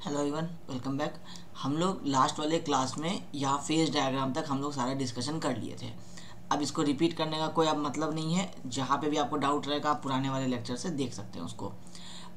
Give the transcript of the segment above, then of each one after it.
Hello everyone, welcome back. हम लोग last वाले क्लास में यहाँ फेज डायग्राम तक हम लोग सारा डिस्कशन कर लिए थे। अब इसको रिपीट करने का कोई अब मतलब नहीं है। जहाँ पे भी आपको डाउट रहेगा आप पुराने वाले लेक्चर से देख सकते हैं उसको।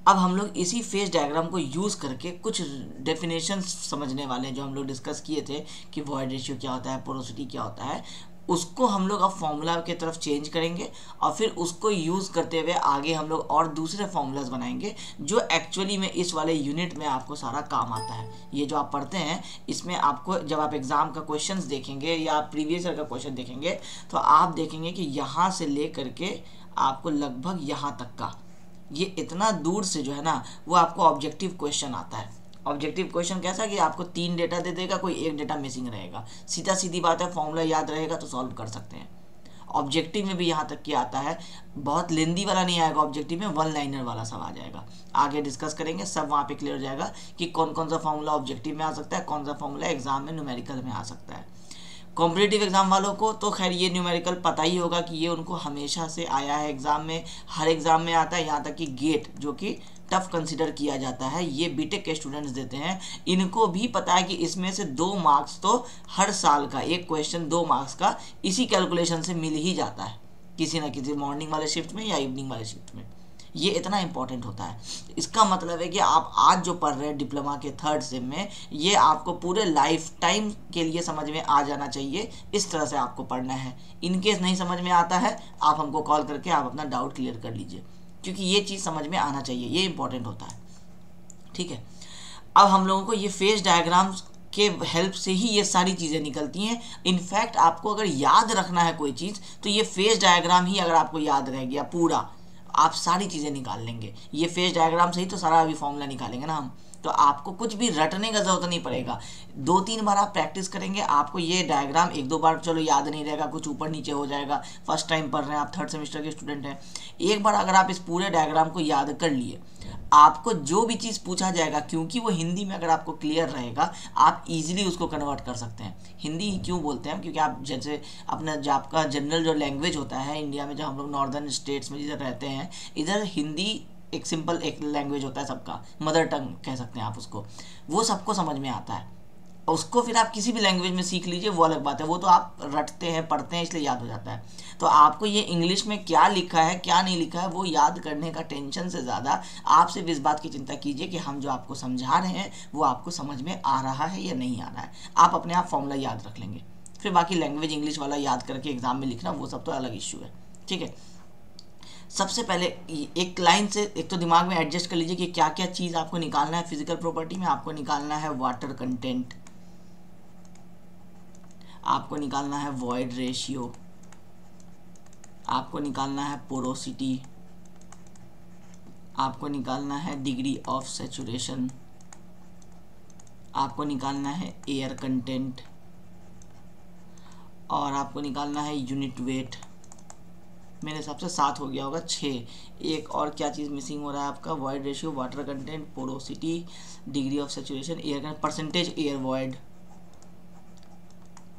अब हम लोग इसी फेज डायग्राम को यूज़ करके कुछ डेफिनेशन समझने वाले हैं जो हम लोग डिस्कस किए थे कि वॉइड रेशियो क्या होता है, पोरोसिटी क्या होता है। उसको हम लोग अब फॉर्मूला की तरफ चेंज करेंगे और फिर उसको यूज़ करते हुए आगे हम लोग और दूसरे फॉर्मूलाज बनाएंगे जो एक्चुअली में इस वाले यूनिट में आपको सारा काम आता है। ये जो आप पढ़ते हैं इसमें आपको जब आप एग्ज़ाम का क्वेश्चंस देखेंगे या प्रीवियस ईयर का क्वेश्चन देखेंगे तो आप देखेंगे कि यहाँ से ले करके आपको लगभग यहाँ तक का ये इतना दूर से जो है ना वो आपको ऑब्जेक्टिव क्वेश्चन आता है। ऑब्जेक्टिव क्वेश्चन कैसा कि आपको 3 डेटा दे देगा, कोई एक डेटा मिसिंग रहेगा। सीधा सीधी बात है, फॉर्मूला याद रहेगा तो सॉल्व कर सकते हैं। ऑब्जेक्टिव में भी यहाँ तक कि आता है, बहुत लेंदी वाला नहीं आएगा। ऑब्जेक्टिव में वन लाइनर वाला सब आ जाएगा। आगे डिस्कस करेंगे, सब वहाँ पे क्लियर हो जाएगा कि कौन कौन सा फॉर्मूला ऑब्जेक्टिव में आ सकता है, कौन सा फॉर्मूला एग्जाम में न्यूमेरिकल में आ सकता है। कॉम्पिटिटिव एग्जाम वालों को तो खैर ये न्यूमेरिकल पता ही होगा कि ये उनको हमेशा से आया है एग्जाम में, हर एग्जाम में आता है। यहाँ तक कि गेट जो कि टफ कंसिडर किया जाता है, ये बीटेक के स्टूडेंट्स देते हैं, इनको भी पता है कि इसमें से 2 मार्क्स तो हर साल का एक क्वेश्चन 2 मार्क्स का इसी कैलकुलेशन से मिल ही जाता है, किसी ना किसी मॉर्निंग वाले शिफ्ट में या इवनिंग वाले शिफ्ट में। ये इतना इंपॉर्टेंट होता है। इसका मतलब है कि आप आज जो पढ़ रहे हैं डिप्लोमा के 3rd सेम में, ये आपको पूरे लाइफ टाइम के लिए समझ में आ जाना चाहिए। इस तरह से आपको पढ़ना है। इनकेस नहीं समझ में आता है आप हमको कॉल करके आप अपना डाउट क्लियर कर लीजिए, क्योंकि ये चीज़ समझ में आना चाहिए, ये इंपॉर्टेंट होता है। ठीक है, अब हम लोगों को ये फेज डायग्राम्स के हेल्प से ही ये सारी चीज़ें निकलती हैं। इनफैक्ट आपको अगर याद रखना है कोई चीज़ तो ये फेज डायग्राम ही अगर आपको याद रह गया पूरा, आप सारी चीज़ें निकाल लेंगे। ये फेज डायग्राम से ही तो सारा अभी फॉर्मूला निकालेंगे ना हम। तो आपको कुछ भी रटने का जरूरत नहीं पड़ेगा। 2-3 बार आप प्रैक्टिस करेंगे, आपको ये डायग्राम 1-2 बार चलो याद नहीं रहेगा, कुछ ऊपर नीचे हो जाएगा। फर्स्ट टाइम पढ़ रहे हैं आप, 3rd सेमेस्टर के स्टूडेंट हैं, एक बार अगर आप इस पूरे डायग्राम को याद कर लिए, आपको जो भी चीज़ पूछा जाएगा, क्योंकि वो हिंदी में अगर आपको क्लियर रहेगा आप इजीली उसको कन्वर्ट कर सकते हैं। हिंदी क्यों बोलते हैं, क्योंकि आप जैसे अपना जो आपका जनरल जो लैंग्वेज होता है इंडिया में, जो हम लोग नॉर्दर्न स्टेट्स में जिधर रहते हैं, इधर हिंदी एक सिंपल एक लैंग्वेज होता है सबका, मदर टंग कह सकते हैं आप उसको, वो सबको समझ में आता है। उसको फिर आप किसी भी लैंग्वेज में सीख लीजिए, वो अलग बात है, वो तो आप रटते हैं पढ़ते हैं इसलिए याद हो जाता है। तो आपको ये इंग्लिश में क्या लिखा है क्या नहीं लिखा है वो याद करने का टेंशन से ज़्यादा आप सिर्फ इस बात की चिंता कीजिए कि हम जो आपको समझा रहे हैं वो आपको समझ में आ रहा है या नहीं आ रहा है। आप अपने आप फॉर्मूला याद रख लेंगे, फिर बाकी लैंग्वेज इंग्लिश वाला याद करके एग्जाम में लिखना वो सब तो अलग इश्यू है। ठीक है, सबसे पहले एक लाइन से एक तो दिमाग में एडजस्ट कर लीजिए कि क्या क्या चीज़ आपको निकालना है। फिजिकल प्रॉपर्टी में आपको निकालना है वाटर कंटेंट, आपको निकालना है वॉइड रेशियो, आपको निकालना है पोरोसिटी, आपको निकालना है डिग्री ऑफ सैचुरेशन, आपको निकालना है एयर कंटेंट और आपको निकालना है यूनिट वेट। मेरे हिसाब से 7 हो गया होगा, 6। एक और क्या चीज़ मिसिंग हो रहा है आपका, void ratio, water content, porosity, degree of saturation, air percentage, air void.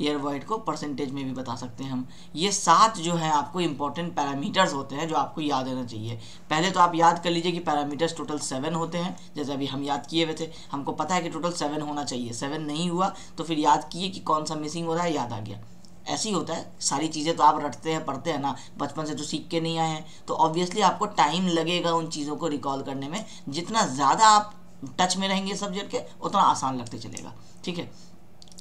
Air void को परसेंटेज में भी बता सकते हैं हम। ये 7 जो है आपको इंपॉर्टेंट पैरामीटर्स होते हैं जो आपको याद रहना चाहिए। पहले तो आप याद कर लीजिए कि पैरामीटर्स टोटल 7 होते हैं, जैसे अभी हम याद किए हुए थे। हमको पता है कि टोटल 7 होना चाहिए, 7 नहीं हुआ तो फिर याद किए कि कौन सा मिसिंग हो रहा है, याद आ गया। ऐसे ही होता है, सारी चीज़ें तो आप रटते हैं पढ़ते हैं ना, बचपन से तो सीख के नहीं आए हैं, तो ऑब्वियसली आपको टाइम लगेगा उन चीज़ों को रिकॉल करने में। जितना ज़्यादा आप टच में रहेंगे सब्जेक्ट के उतना आसान लगते चलेगा। ठीक है,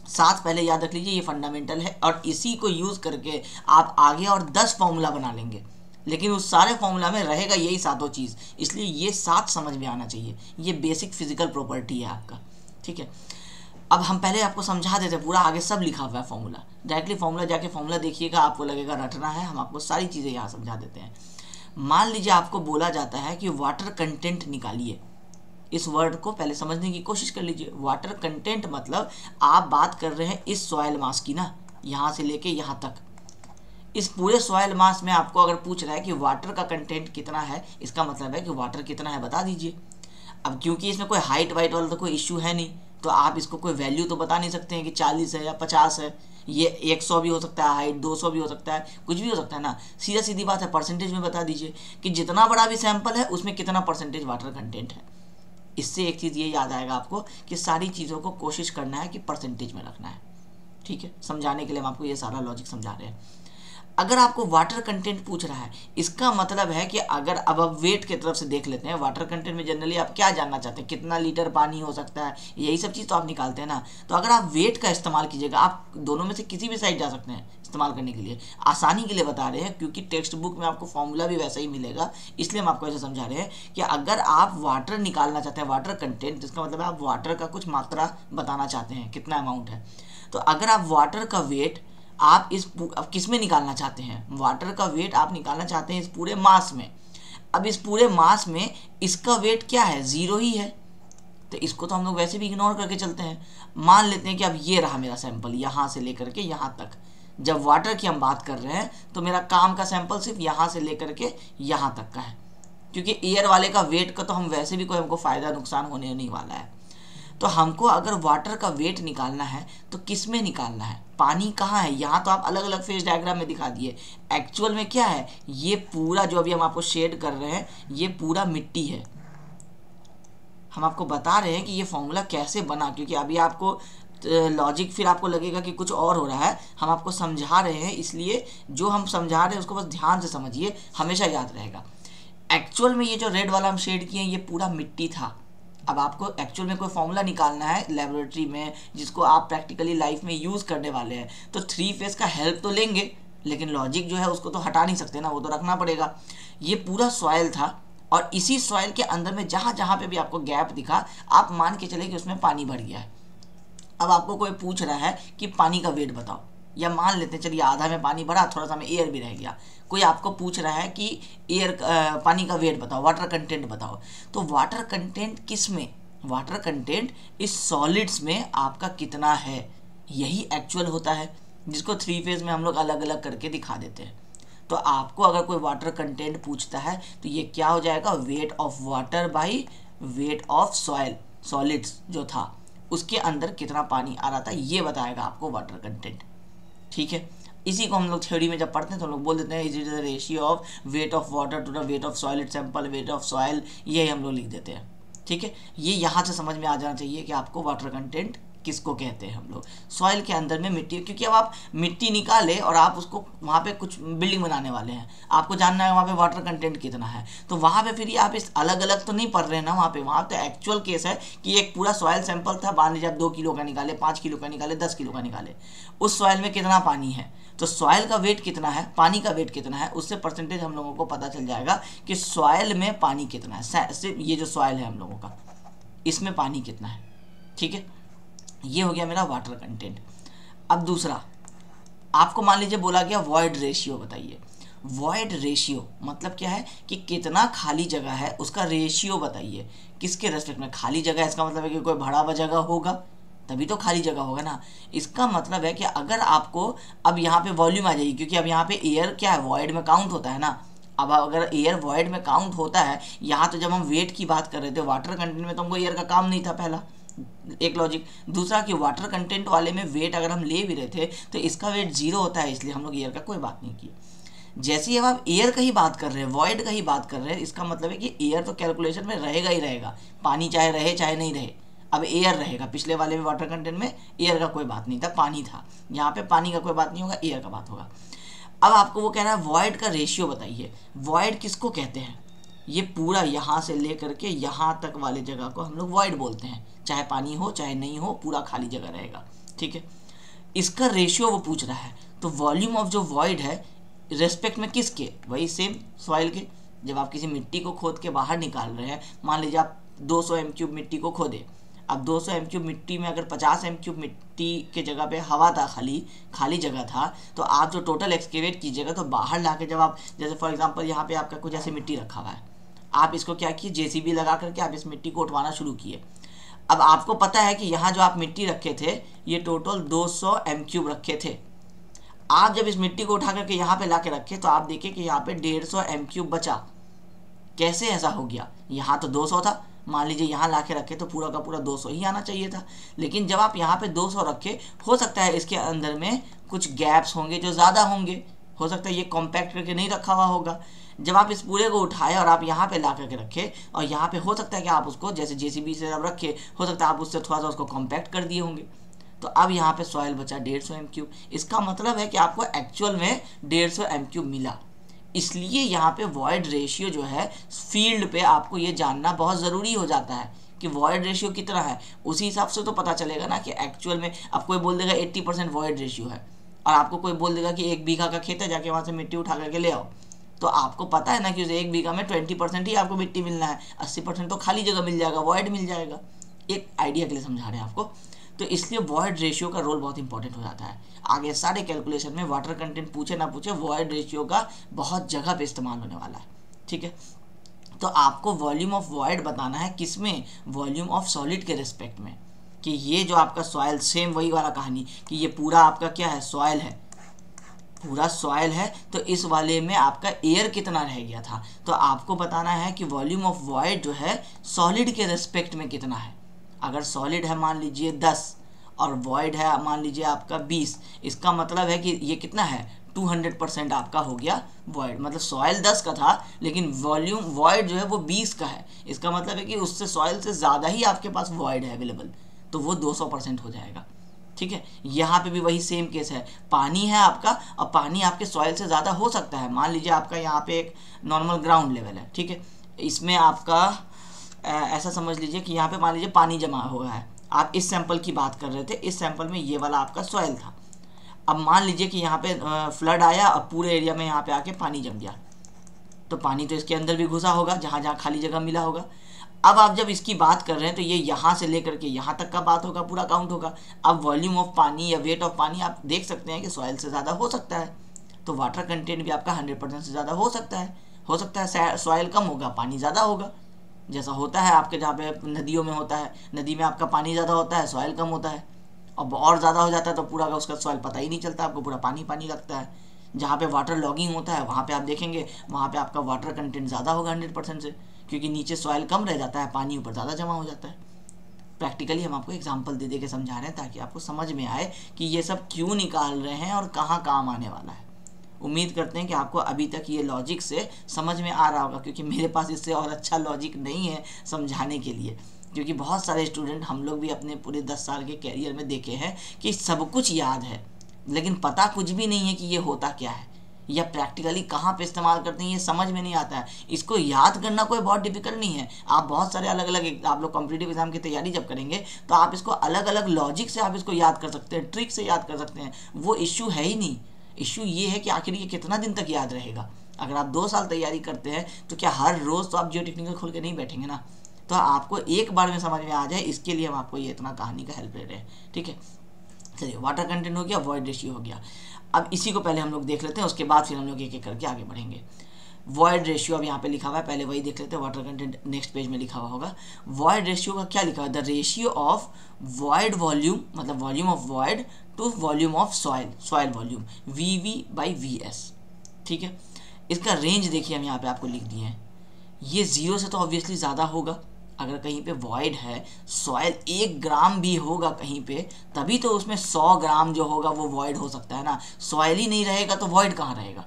7 पहले याद रख लीजिए, ये फंडामेंटल है और इसी को यूज़ करके आप आगे और 10 फॉर्मूला बना लेंगे, लेकिन उस सारे फॉर्मूला में रहेगा यही 7 चीज़, इसलिए ये 7 समझ में आना चाहिए। ये बेसिक फिजिकल प्रॉपर्टी है आपका। ठीक है, अब हम पहले आपको समझा देते हैं, पूरा आगे सब लिखा हुआ है फॉर्मूला। डायरेक्टली फॉर्मूला जाके फॉर्मूला देखिएगा, आपको लगेगा रटना है, हम आपको सारी चीज़ें यहाँ समझा देते हैं। मान लीजिए आपको बोला जाता है कि वाटर कंटेंट निकालिए। इस वर्ड को पहले समझने की कोशिश कर लीजिए। वाटर कंटेंट मतलब आप बात कर रहे हैं इस सॉइल मास की ना, यहाँ से लेके यहाँ तक, इस पूरे सॉइल मास में आपको अगर पूछ रहा है कि वाटर का कंटेंट कितना है, इसका मतलब है कि वाटर कितना है बता दीजिए। अब क्योंकि इसमें कोई हाइट वाइट वाला तो कोई इश्यू है नहीं, तो आप इसको कोई वैल्यू तो बता नहीं सकते हैं कि 40 है या 50 है। ये 100 भी हो सकता है, हाइट 200 भी हो सकता है, कुछ भी हो सकता है ना। सीधा सीधी बात है, परसेंटेज में बता दीजिए कि जितना बड़ा भी सैंपल है उसमें कितना परसेंटेज वाटर कंटेंट है। इससे एक चीज़ ये याद आएगा आपको कि सारी चीज़ों को कोशिश करना है कि परसेंटेज में रखना है। ठीक है, समझाने के लिए हम आपको ये सारा लॉजिक समझा रहे हैं। अगर आपको वाटर कंटेंट पूछ रहा है, इसका मतलब है कि अगर अब आप वेट की तरफ से देख लेते हैं, वाटर कंटेंट में जनरली आप क्या जानना चाहते हैं, कितना लीटर पानी हो सकता है, यही सब चीज़ तो आप निकालते हैं ना। तो अगर आप वेट का इस्तेमाल कीजिएगा, आप दोनों में से किसी भी साइड जा सकते हैं इस्तेमाल करने के लिए, आसानी के लिए बता रहे हैं, क्योंकि टेक्स्ट बुक में आपको फॉर्मूला भी वैसा ही मिलेगा, इसलिए हम आपको ऐसे समझा रहे हैं कि अगर आप वाटर निकालना चाहते हैं, वाटर कंटेंट, जिसका मतलब है आप वाटर का कुछ मात्रा बताना चाहते हैं, कितना अमाउंट है, तो अगर आप वाटर का वेट आप अब किस में निकालना चाहते हैं, वाटर का वेट आप निकालना चाहते हैं इस पूरे मास में। अब इस पूरे मास में इसका वेट क्या है, 0 ही है, तो इसको तो हम लोग वैसे भी इग्नोर करके चलते हैं। मान लेते हैं कि अब ये रहा मेरा सैंपल, यहाँ से लेकर के यहाँ तक। जब वाटर की हम बात कर रहे हैं तो मेरा काम का सैंपल सिर्फ यहाँ से लेकर के यहाँ तक का है, क्योंकि एयर वाले का वेट का तो हम वैसे भी कोई हमको फ़ायदा नुकसान होने नहीं वाला है। तो हमको अगर वाटर का वेट निकालना है तो किस में निकालना है, पानी कहाँ है, यहाँ तो आप अलग अलग फेज डायग्राम में दिखा दिए। एक्चुअल में क्या है, ये पूरा जो अभी हम आपको शेड कर रहे हैं ये पूरा मिट्टी है। हम आपको बता रहे हैं कि ये फॉर्मूला कैसे बना, क्योंकि अभी आपको लॉजिक फिर आपको लगेगा कि कुछ और हो रहा है, हम आपको समझा रहे हैं, इसलिए जो हम समझा रहे हैं उसको बस ध्यान से समझिए, हमेशा याद रहेगा। एक्चुअल में ये जो रेड वाला हम शेड किए हैं ये पूरा मिट्टी था। अब आपको एक्चुअल में कोई फॉर्मूला निकालना है लेबोरेटरी में जिसको आप प्रैक्टिकली लाइफ में यूज़ करने वाले हैं, तो 3 फेज का हेल्प तो लेंगे, लेकिन लॉजिक जो है उसको तो हटा नहीं सकते ना, वो तो रखना पड़ेगा। ये पूरा सॉइल था और इसी सॉइल के अंदर में जहाँ जहाँ पे भी आपको गैप दिखा, आप मान के चले कि उसमें पानी भर गया है। अब आपको कोई पूछ रहा है कि पानी का वेट बताओ, या मान लेते हैं चलिए आधा में पानी भरा, थोड़ा सा में एयर भी रह गया, कोई आपको पूछ रहा है कि पानी का वेट बताओ, वाटर कंटेंट बताओ। तो वाटर कंटेंट किस में, वाटर कंटेंट इस सॉलिड्स में आपका कितना है, यही एक्चुअल होता है, जिसको 3 फेज में हम लोग अलग अलग करके दिखा देते हैं। तो आपको अगर कोई वाटर कंटेंट पूछता है तो ये क्या हो जाएगा, wait of water by wait of soil, solids जो था उसके अंदर कितना पानी आ रहा था, ये बताएगा आपको वाटर कंटेंट। ठीक है, इसी को हम लोग थ्योरी में जब पढ़ते हैं तो हम लोग बोल देते हैं is it the ratio of weight of water to the weight of solid sample, weight of soil, ये हम लोग लिख देते हैं। ठीक है, ये यहाँ से समझ में आ जाना चाहिए कि आपको वाटर कंटेंट किसको कहते हैं हम लोग। सॉइल के अंदर में मिट्टी, क्योंकि अब आप मिट्टी निकाले और आप उसको वहाँ पे कुछ बिल्डिंग बनाने वाले हैं, आपको जानना है वहाँ पे वाटर कंटेंट कितना है, तो वहाँ पे फिर ये आप इस अलग अलग तो नहीं पढ़ रहे हैं ना, वहाँ तो एक्चुअल केस है कि एक पूरा सॉइल सैंपल था, मान लीजिए आप 2 किलो का निकाले, 5 किलो का निकाले, 10 किलो का निकाले, उस सॉइल में कितना पानी है, तो सॉइल का वेट कितना है, पानी का वेट कितना है, उससे परसेंटेज हम लोगों को पता चल जाएगा कि सॉइल में पानी कितना है, सिर्फ ये जो सॉइल है हम लोगों का इसमें पानी कितना है। ठीक है, ये हो गया मेरा वाटर कंटेंट। अब दूसरा आपको मान लीजिए बोला गया वॉइड रेशियो बताइए। वॉइड रेशियो मतलब क्या है कि कितना खाली जगह है उसका रेशियो बताइए, किसके रेस्पेक्ट में खाली जगह, इसका मतलब है कि कोई भरा हुआ जगह होगा तभी तो खाली जगह होगा ना। इसका मतलब है कि अगर आपको अब यहाँ पे वॉल्यूम आ जाएगी, क्योंकि अब यहाँ पे एयर क्या है, वॉइड में काउंट होता है ना। अब अगर एयर वॉइड में काउंट होता है, यहाँ तो जब हम वेट की बात कर रहे थे वाटर कंटेंट में तो हमको एयर का काम नहीं था, पहला एक लॉजिक। दूसरा कि वाटर कंटेंट वाले में वेट अगर हम ले भी रहे थे तो इसका वेट 0 होता है, इसलिए हम लोग एयर का कोई बात नहीं की। जैसे ही अब आप एयर का ही बात कर रहे हैं, वॉइड का ही बात कर रहे हैं, इसका मतलब है कि एयर तो कैलकुलेशन में रहेगा ही रहेगा, पानी चाहे रहे चाहे नहीं रहे, अब एयर रहेगा। पिछले वाले में वाटर कंटेंट में एयर का कोई बात नहीं था, पानी था, यहाँ पे पानी का कोई बात नहीं होगा, एयर का बात होगा। अब आपको वो कह रहा है वॉइड का रेशियो बताइए। वॉइड किसको कहते हैं, ये पूरा यहाँ से लेकर के यहाँ तक वाले जगह को हम लोग वॉइड बोलते हैं, चाहे पानी हो चाहे नहीं हो, पूरा खाली जगह रहेगा। ठीक है, इसका रेशियो वो पूछ रहा है, तो वॉल्यूम ऑफ जो वॉइड है रेस्पेक्ट में किसके, वही सेम सॉइल के। जब आप किसी मिट्टी को खोद के बाहर निकाल रहे हैं, मान लीजिए आप 200 m³ मिट्टी को खोदे, अब 200 m³ मिट्टी में अगर 50 m³ मिट्टी के जगह पे हवा था, खाली जगह था, तो आप जो टोटल एक्सकेवेट कीजिएगा तो बाहर लाके जब आप, जैसे फॉर एग्जांपल यहाँ पे आपका कुछ ऐसे मिट्टी रखा हुआ है, आप इसको क्या किए, जेसीबी लगा करके आप इस मिट्टी को उठवाना शुरू किए। अब आपको पता है कि यहाँ जो आप मिट्टी रखे थे ये टोटल 200 m³ रखे थे। आप जब इस मिट्टी को उठा करके यहाँ पे ला के रखे तो आप देखिए कि यहाँ पे 150 m³ बचा। कैसे ऐसा हो गया, यहाँ तो 200 था, मान लीजिए यहाँ ला के रखे तो पूरा का पूरा 200 ही आना चाहिए था, लेकिन जब आप यहाँ पे 200 रखे, हो सकता है इसके अंदर में कुछ गैप्स होंगे जो ज़्यादा होंगे, हो सकता है ये कॉम्पैक्ट करके नहीं रखा हुआ होगा। जब आप इस पूरे को उठाए और आप यहाँ पे ला करके रखे, और यहाँ पे हो सकता है कि आप उसको जैसे जेसीबी से जब रखे, हो सकता है आप उससे थोड़ा सा उसको कॉम्पैक्ट कर दिए होंगे, तो अब यहाँ पे सॉइल बचा 150 m3। इसका मतलब है कि आपको एक्चुअल में 150 m3 मिला। इसलिए यहाँ पे वॉइड रेशियो जो है फील्ड पे आपको ये जानना बहुत ज़रूरी हो जाता है कि वॉइड रेशियो कितना है। उसी हिसाब से तो पता चलेगा ना कि एक्चुअल में अब कोई बोल देगा 80% वॉइड रेशियो है, और आपको कोई बोल देगा कि 1 बीघा का खेत है, जाके वहाँ से मिट्टी उठा करके ले आओ, तो आपको पता है ना कि उस 1 बीघा में 20% ही आपको मिट्टी मिलना है, 80% तो खाली जगह मिल जाएगा, वॉइड मिल जाएगा। एक आइडिया के लिए समझा रहे हैं आपको। तो इसलिए वॉइड रेशियो का रोल बहुत इंपॉर्टेंट हो जाता है। आगे सारे कैलकुलेशन में वाटर कंटेंट पूछे ना पूछे, वॉइड रेशियो का बहुत जगह पे इस्तेमाल होने वाला है, ठीक है। तो आपको वॉल्यूम ऑफ वॉइड बताना है किसमें, वॉल्यूम ऑफ सॉलिड के रिस्पेक्ट में, कि ये जो आपका सॉइल, सेम वही वाला कहानी कि ये पूरा आपका क्या है, सॉइल है, पूरा सॉइल है, तो इस वाले में आपका एयर कितना रह गया था। तो आपको बताना है कि वॉल्यूम ऑफ वॉइड जो है सॉलिड के रिस्पेक्ट में कितना है। अगर सॉलिड है मान लीजिए 10 और वॉइड है मान लीजिए आपका 20, इसका मतलब है कि ये कितना है, 200% आपका हो गया वॉइड। मतलब सॉइल 10 का था लेकिन वॉल्यूम वॉइड जो है वो 20 का है, इसका मतलब है कि उससे सॉइल से ज़्यादा ही आपके पास वॉइड है अवेलेबल, तो वो 200% हो जाएगा, ठीक है। यहाँ पे भी वही सेम केस है, पानी है आपका और पानी आपके सॉइल से ज़्यादा हो सकता है। मान लीजिए आपका यहाँ पे एक नॉर्मल ग्राउंड लेवल है, ठीक है, इसमें आपका ऐसा समझ लीजिए कि यहाँ पे मान लीजिए पानी जमा हुआ है। आप इस सैंपल की बात कर रहे थे, इस सैंपल में ये वाला आपका सॉइल था। अब मान लीजिए कि यहाँ पे फ्लड आया और पूरे एरिया में यहाँ पे आके पानी जम गया, तो पानी तो इसके अंदर भी घुसा होगा जहाँ जहाँ खाली जगह मिला होगा। अब आप जब इसकी बात कर रहे हैं तो ये यहाँ से लेकर के यहाँ तक का बात होगा, पूरा काउंट होगा। अब वॉल्यूम ऑफ पानी या वेट ऑफ पानी आप देख सकते हैं कि सॉइल से ज़्यादा हो सकता है, तो वाटर कंटेंट भी आपका 100% से ज़्यादा हो सकता है। हो सकता है सॉइल कम होगा, पानी ज़्यादा होगा, जैसा होता है आपके जहाँ पे नदियों में होता है, नदी में आपका पानी ज़्यादा होता है, सॉइल कम होता है, और ज़्यादा हो जाता है तो पूरा का उसका सॉइल पता ही नहीं चलता, आपको पूरा पानी पानी लगता है। जहाँ पे वाटर लॉगिंग होता है वहाँ पे आप देखेंगे वहाँ पे आपका वाटर कंटेंट ज़्यादा होगा 100% से, क्योंकि नीचे सॉइल कम रह जाता है, पानी ऊपर ज़्यादा जमा हो जाता है। प्रैक्टिकली हम आपको एग्जांपल दे दे के समझा रहे हैं ताकि आपको समझ में आए कि ये सब क्यों निकाल रहे हैं और कहाँ काम आने वाला है। उम्मीद करते हैं कि आपको अभी तक ये लॉजिक से समझ में आ रहा होगा, क्योंकि मेरे पास इससे और अच्छा लॉजिक नहीं है समझाने के लिए, क्योंकि बहुत सारे स्टूडेंट हम लोग भी अपने पूरे 10 साल के कैरियर में देखे हैं कि सब कुछ याद है लेकिन पता कुछ भी नहीं है कि ये होता क्या है या प्रैक्टिकली कहाँ पे इस्तेमाल करते हैं, ये समझ में नहीं आता है। इसको याद करना कोई बहुत डिफिकल्ट नहीं है। आप बहुत सारे अलग अलग आप लोग कॉम्पिटिटिव एग्जाम की तैयारी जब करेंगे तो आप इसको अलग अलग लॉजिक से आप इसको याद कर सकते हैं, ट्रिक से याद कर सकते हैं, वो इश्यू है ही नहीं। इश्यू ये है कि आखिर ये कितना दिन तक याद रहेगा। अगर आप 2 साल तैयारी करते हैं तो क्या हर रोज़ तो आप जियो टेक्निकल खोल के नहीं बैठेंगे ना, तो आपको एक बार में समझ में आ जाए, इसके लिए हम आपको ये इतना कहानी का हेल्प ले रहे हैं, ठीक है। चलिए, वाटर कंटेंट हो गया, वॉइड रेशियो हो गया। अब इसी को पहले हम लोग देख लेते हैं, उसके बाद फिर हम लोग एक एक करके आगे बढ़ेंगे। वॉइड रेशियो अब यहाँ पे लिखा हुआ है, पहले वही देख लेते हैं। वाटर कंटेंट नेक्स्ट पेज में लिखा हुआ होगा। वॉइड रेशियो का क्या लिखा हुआ है, the ratio of void volume, मतलब volume of void to volume of soil volume, VV/VS, ठीक है। इसका रेंज देखिए हम यहाँ पे आपको लिख दिए हैं। ये 0 से तो ऑब्वियसली ज़्यादा होगा। अगर कहीं पे वॉइड है, सॉइल 1 ग्राम भी होगा कहीं पे, तभी तो उसमें 100 ग्राम जो होगा वो वॉइड हो सकता है ना। सॉइल ही नहीं रहेगा तो वॉइड कहाँ रहेगा,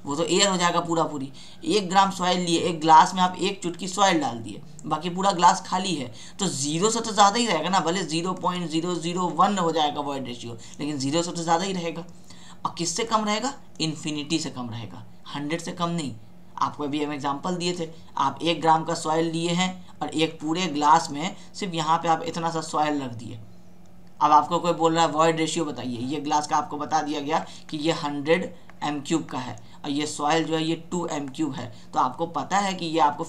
वो तो एयर हो जाएगा पूरा पूरी। 1 ग्राम सॉइल लिए, एक ग्लास में आप 1 चुटकी सॉइल डाल दिए, बाकी पूरा ग्लास खाली है, तो 0 से तो ज़्यादा ही रहेगा ना। भले 0.001 हो जाएगा वॉइड रेशियो, लेकिन 0 से तो ज़्यादा ही रहेगा। और किससे कम रहेगा, इन्फिनिटी से कम रहेगा, 100 से कम नहीं। आपको अभी हम एग्जांपल दिए थे, आप 1 ग्राम का सॉइल लिए हैं और एक पूरे ग्लास में सिर्फ यहाँ पे आप इतना सा सॉइल रख दिए। अब आपको कोई बोल रहा है वॉइड रेशियो बताइए, ये ग्लास का आपको बता दिया गया कि ये 100 m³ का है और ये सॉइल जो है ये 2 m³ है, तो आपको पता है कि ये आपको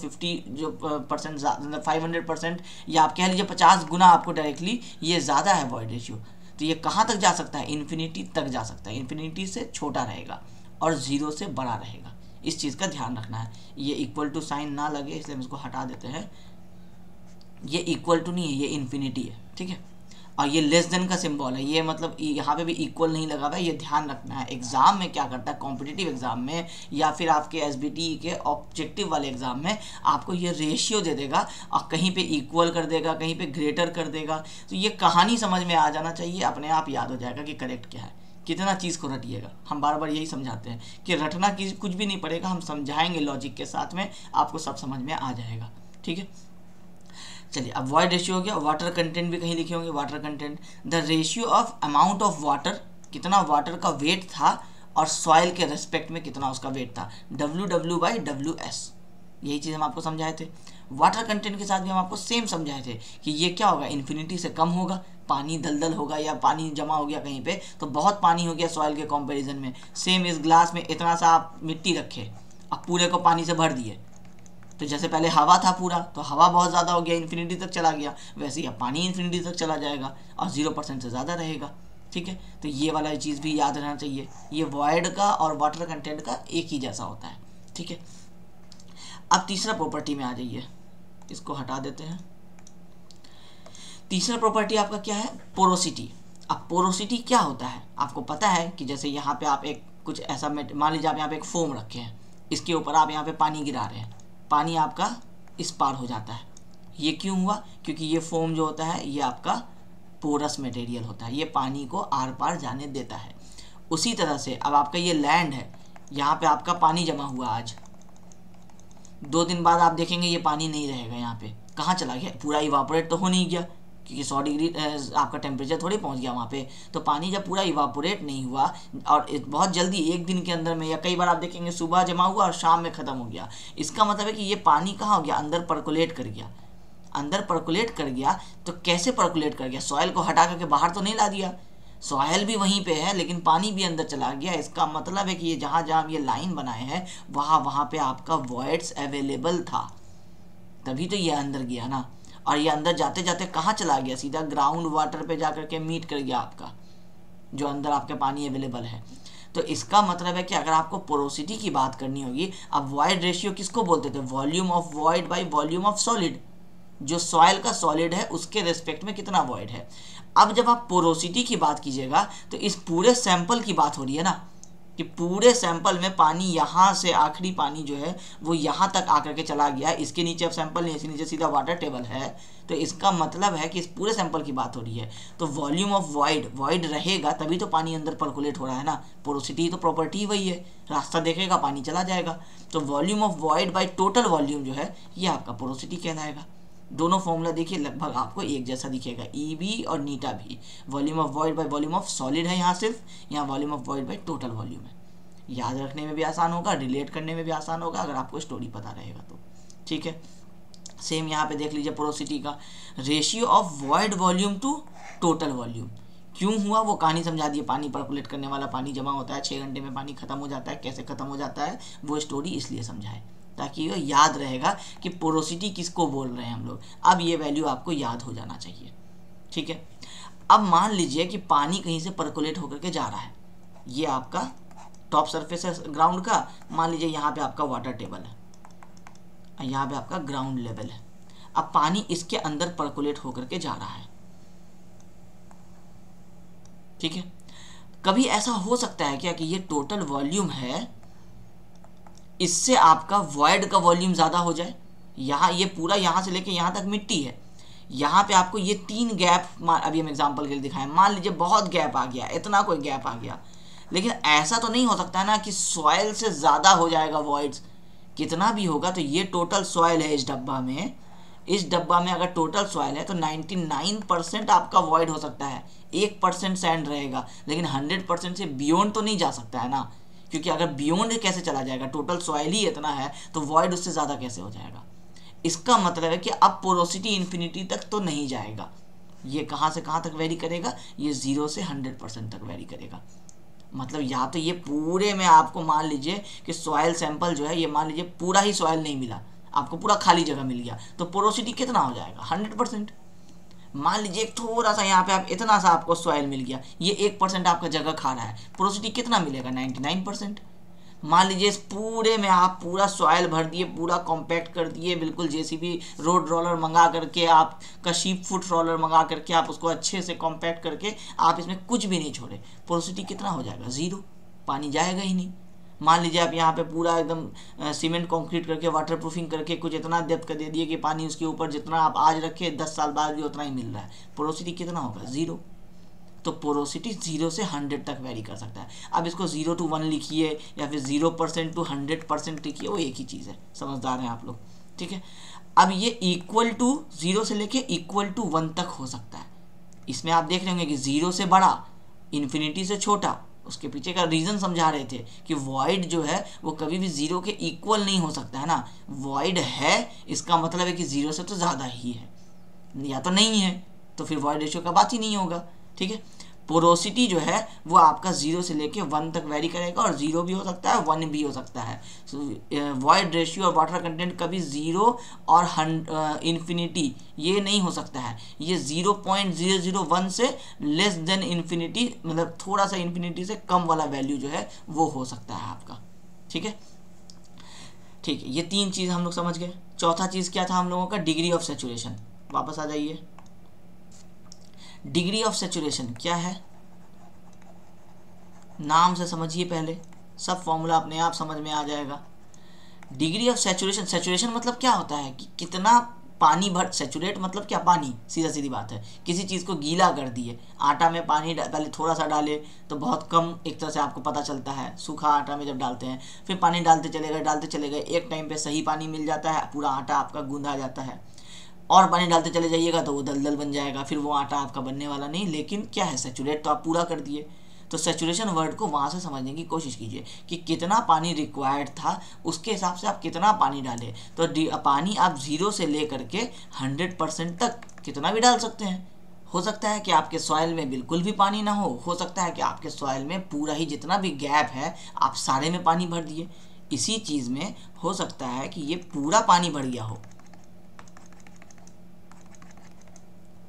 500% या आप कह लीजिए 50 गुना आपको डायरेक्टली ये ज़्यादा है वॉइड रेशियो। तो ये कहाँ तक जा सकता है, इन्फिनिटी तक जा सकता है। इन्फिनिटी से छोटा रहेगा और 0 से बड़ा रहेगा, इस चीज़ का ध्यान रखना है। ये इक्वल टू साइन ना लगे इसलिए हम इसको हटा देते हैं। ये इक्वल टू नहीं है, ये इन्फिनिटी है, ठीक है। और ये लेस देन का सिंबल है, ये मतलब यहाँ पे भी इक्वल नहीं लगा हुआ है, ये ध्यान रखना है। एग्जाम में क्या करता है, कॉम्पिटिटिव एग्जाम में या फिर आपके SBT के ऑब्जेक्टिव वाले एग्जाम में आपको ये रेशियो दे देगा और कहीं पे इक्वल कर देगा, कहीं पे ग्रेटर कर देगा। तो ये कहानी समझ में आ जाना चाहिए, अपने आप याद हो जाएगा कि करेक्ट क्या है। कितना चीज़ को रटिएगा। हम बार बार यही समझाते हैं कि रटना की कुछ भी नहीं पड़ेगा, हम समझाएंगे लॉजिक के साथ में, आपको सब समझ में आ जाएगा। ठीक है, चलिए अब वॉइड रेशियो हो गया। वाटर कंटेंट भी कहीं लिखे होंगे, water content the ratio of amount of water, कितना वाटर का वेट था और सॉइल के रेस्पेक्ट में कितना उसका वेट था, WW/WS। यही चीज़ हम आपको समझाए थे। वाटर कंटेंट के साथ भी हम आपको सेम समझाए थे कि ये क्या होगा, इन्फिनिटी से कम होगा, पानी दलदल होगा या पानी जमा हो गया कहीं पे तो बहुत पानी हो गया सॉइल के कंपैरिजन में। सेम इस ग्लास में इतना सा आप मिट्टी रखे, अब पूरे को पानी से भर दिए, तो जैसे पहले हवा था पूरा, तो हवा बहुत ज़्यादा हो गया, इन्फिनिटी तक चला गया, वैसे ही अब पानी इन्फिनिटी तक चला जाएगा और 0% से ज़्यादा रहेगा। ठीक है, तो ये वाला चीज़ भी याद रहना चाहिए, ये वॉइड का और वाटर कंटेंट का एक ही जैसा होता है। ठीक है, अब तीसरा प्रॉपर्टी में आ जाइए, इसको हटा देते हैं। तीसरा प्रॉपर्टी आपका क्या है, पोरोसिटी। अब पोरोसिटी क्या होता है, आपको पता है कि जैसे यहाँ पे आप एक कुछ ऐसा मान लीजिए आप यहाँ पे एक फोम रखे हैं, इसके ऊपर आप यहाँ पे पानी गिरा रहे हैं, पानी आपका इस पार हो जाता है। ये क्यों हुआ, क्योंकि ये फोम जो होता है ये आपका पोरस मटेरियल होता है, ये पानी को आर पार जाने देता है। उसी तरह से अब आपका ये लैंड है, यहाँ पे आपका पानी जमा हुआ, आज 2 दिन बाद आप देखेंगे ये पानी नहीं रहेगा, यहाँ पे कहाँ चला गया, पूरा इवापोरेट तो हो नहीं गया, क्योंकि 100 डिग्री आपका टेम्परेचर थोड़ी पहुँच गया वहाँ पे। तो पानी जब पूरा इवापोरेट नहीं हुआ और बहुत जल्दी एक दिन के अंदर में, या कई बार आप देखेंगे सुबह जमा हुआ और शाम में ख़त्म हो गया, इसका मतलब है कि ये पानी कहाँ हो गया, अंदर पर्कुलेट कर गया। अंदर पर्कुलेट कर गया तो कैसे पर्कुलेट कर गया, सॉइल को हटा करके बाहर तो नहीं ला दिया, सॉइल भी वहीं पे है लेकिन पानी भी अंदर चला गया। इसका मतलब है कि ये जहाँ जहाँ हम ये लाइन बनाए हैं वहाँ पे आपका वॉइड्स अवेलेबल था, तभी तो ये अंदर गया ना। और ये अंदर जाते जाते कहाँ चला गया, सीधा ग्राउंड वाटर पे जा करके मीट कर गया आपका, जो अंदर आपके पानी अवेलेबल है। तो इसका मतलब है कि अगर आपको पोरोसिटी की बात करनी होगी, अब वॉइड रेशियो किसको बोलते थे, volume of void by volume of solid, जो सॉइल का सॉलिड है उसके रेस्पेक्ट में कितना वॉइड है। अब जब आप पोरोसिटी की बात कीजिएगा तो इस पूरे सैंपल की बात हो रही है ना, कि पूरे सैंपल में पानी यहाँ से आखिरी पानी जो है वो यहाँ तक आकर के चला गया, इसके नीचे अब सैंपल नहीं, इसके नीचे सीधा वाटर टेबल है। तो इसका मतलब है कि इस पूरे सैंपल की बात हो रही है। तो वॉल्यूम ऑफ वॉइड रहेगा तभी तो पानी अंदर पर्कुलेट हो रहा है ना, पोरोसिटी तो प्रॉपर्टी वही है, रास्ता देखेगा पानी चला जाएगा। तो volume of void by total volume जो है ये आपका पोरोसिटी कहलाएगा। दोनों फॉर्मूला देखिए लगभग आपको एक जैसा दिखेगा, ई भी और नीटा भी। Volume of void by volume of solid है यहाँ सिर्फ, यहाँ volume of void by total volume है। याद रखने में भी आसान होगा, रिलेट करने में भी आसान होगा अगर आपको स्टोरी पता रहेगा तो। ठीक है, सेम यहाँ पे देख लीजिए पोरोसिटी का ratio of void volume to total volume. क्यों हुआ वो कहानी समझा दी, पानी पर्कुलेट करने वाला पानी जमा होता है, 6 घंटे में पानी खत्म हो जाता है, कैसे खत्म हो जाता है वो स्टोरी इसलिए समझाए ताकि ये याद रहेगा कि पोरोसिटी किसको बोल रहे हैं हम लोग। अब ये वैल्यू आपको याद हो जाना चाहिए। ठीक है, अब मान लीजिए कि पानी कहीं से पर्कुलेट होकर के जा रहा है, ये आपका टॉप सरफेस है ग्राउंड का, मान लीजिए यहाँ पे आपका वाटर टेबल है, यहाँ पे आपका ग्राउंड लेवल है। अब पानी इसके अंदर पर्कुलेट होकर के जा रहा है। ठीक है, कभी ऐसा हो सकता है क्या कि ये टोटल वॉल्यूम है, इससे आपका वॉइड का वॉल्यूम ज़्यादा हो जाए। यहाँ ये पूरा यहाँ से लेके यहाँ तक मिट्टी है, यहाँ पे आपको ये 3 गैप, अभी हम एग्जांपल के लिए दिखाएं, मान लीजिए बहुत गैप आ गया, इतना कोई गैप आ गया, लेकिन ऐसा तो नहीं हो सकता ना कि सॉइल से ज़्यादा हो जाएगा वॉइड्स। कितना भी होगा तो ये टोटल सॉइल है इस डब्बा में, इस डब्बा में अगर टोटल सॉइल है तो 99% आपका वॉइड हो सकता है, 1% सैंड रहेगा, लेकिन 100% से बियॉन्ड तो नहीं जा सकता है ना, क्योंकि अगर बियॉन्ड कैसे चला जाएगा, टोटल सॉइल ही इतना है तो वॉइड उससे ज़्यादा कैसे हो जाएगा। इसका मतलब है कि अब पोरोसिटी इन्फिनिटी तक तो नहीं जाएगा, ये कहाँ से कहाँ तक वेरी करेगा, ये 0 से 100% तक वेरी करेगा। मतलब या तो ये पूरे में आपको मान लीजिए कि सॉइल सैंपल जो है ये मान लीजिए पूरा ही सॉइल नहीं मिला, आपको पूरा खाली जगह मिल गया, तो पोरोसिटी कितना हो जाएगा, 100%। मान लीजिए थोड़ा सा यहाँ पे आप इतना सा आपको सॉइल मिल गया, ये 1% आपका जगह खा रहा है, पोरोसिटी कितना मिलेगा, 99%। मान लीजिए इस पूरे में आप पूरा सॉइल भर दिए, पूरा कॉम्पैक्ट कर दिए, बिल्कुल जेसीबी रोड रोलर मंगा करके, आपका शीप फुट रोलर मंगा करके आप उसको अच्छे से कॉम्पैक्ट करके आप इसमें कुछ भी नहीं छोड़े, पोरोसिटी कितना हो जाएगा, 0, पानी जाएगा ही नहीं। मान लीजिए आप यहाँ पे पूरा एकदम सीमेंट कंक्रीट करके वाटर प्रूफिंग करके कुछ इतना डेप्थ कर दे दिए कि पानी उसके ऊपर जितना आप आज रखे 10 साल बाद भी उतना ही मिल रहा है, पोरोसिटी कितना होगा, 0। तो पोरोसिटी 0 से 100 तक वेरी कर सकता है। अब इसको 0 to 1 लिखिए या फिर 0% to 100% लिखिए, वो एक ही चीज़ है। समझदार हैं आप लोग, ठीक है। अब ये इक्वल टू 0 से लेके इक्वल टू 1 तक हो सकता है। इसमें आप देख रहे होंगे कि 0 से बड़ा, इन्फिनिटी से छोटा। उसके पीछे का रीज़न समझा रहे थे कि वॉइड जो है वो कभी भी 0 के इक्वल नहीं हो सकता है ना। वॉइड है इसका मतलब है कि 0 से तो ज़्यादा ही है, या तो नहीं है, तो फिर वॉइड रेशियो का बात ही नहीं होगा, ठीक है। पोरोसिटी जो है वो आपका 0 से लेके 1 तक वेरी करेगा, और 0 भी हो सकता है 1 भी हो सकता है। वॉइड रेशियो और वाटर कंटेंट कभी 0 और इन्फिनिटी ये नहीं हो सकता है। ये 0.001 से लेस देन इन्फिनिटी, मतलब थोड़ा सा इन्फिनिटी से कम वाला वैल्यू जो है वो हो सकता है आपका, ठीक है। ठीक है, ये 3 चीज़ हम लोग समझ गए। चौथा चीज़ क्या था हम लोगों का? Degree of saturation. वापस आ जाइए। डिग्री ऑफ सैचुरेशन क्या है? नाम से समझिए पहले, सब फॉर्मूला अपने आप समझ में आ जाएगा। डिग्री ऑफ सैचुरेशन, सैचुरेशन मतलब क्या होता है कि कितना पानी भर, सैचुरेट मतलब क्या? पानी, सीधा सीधी बात है। किसी चीज़ को गीला कर दिए, आटा में पानी पहले थोड़ा सा डाले तो बहुत कम एक तरह से आपको पता चलता है। सूखा आटा में जब डालते हैं फिर पानी डालते चले गए, एक टाइम पे सही पानी मिल जाता है, पूरा आटा आपका गूंदा जाता है। और पानी डालते चले जाइएगा तो वो दलदल बन जाएगा, फिर वो आटा आपका बनने वाला नहीं। लेकिन क्या है, सैचुरेट तो आप पूरा कर दिए। तो सैचुरेशन वर्ड को वहाँ से समझने की कोशिश कीजिए कि कितना पानी रिक्वायर्ड था, उसके हिसाब से आप कितना पानी डालें। तो पानी आप 0 से ले करके 100% तक कितना भी डाल सकते हैं। हो सकता है कि आपके सॉइल में बिल्कुल भी पानी ना हो सकता है कि आपके सॉइल में पूरा ही जितना भी गैप है आप सारे में पानी भर दिए। इसी चीज़ में हो सकता है कि ये पूरा पानी भर गया हो,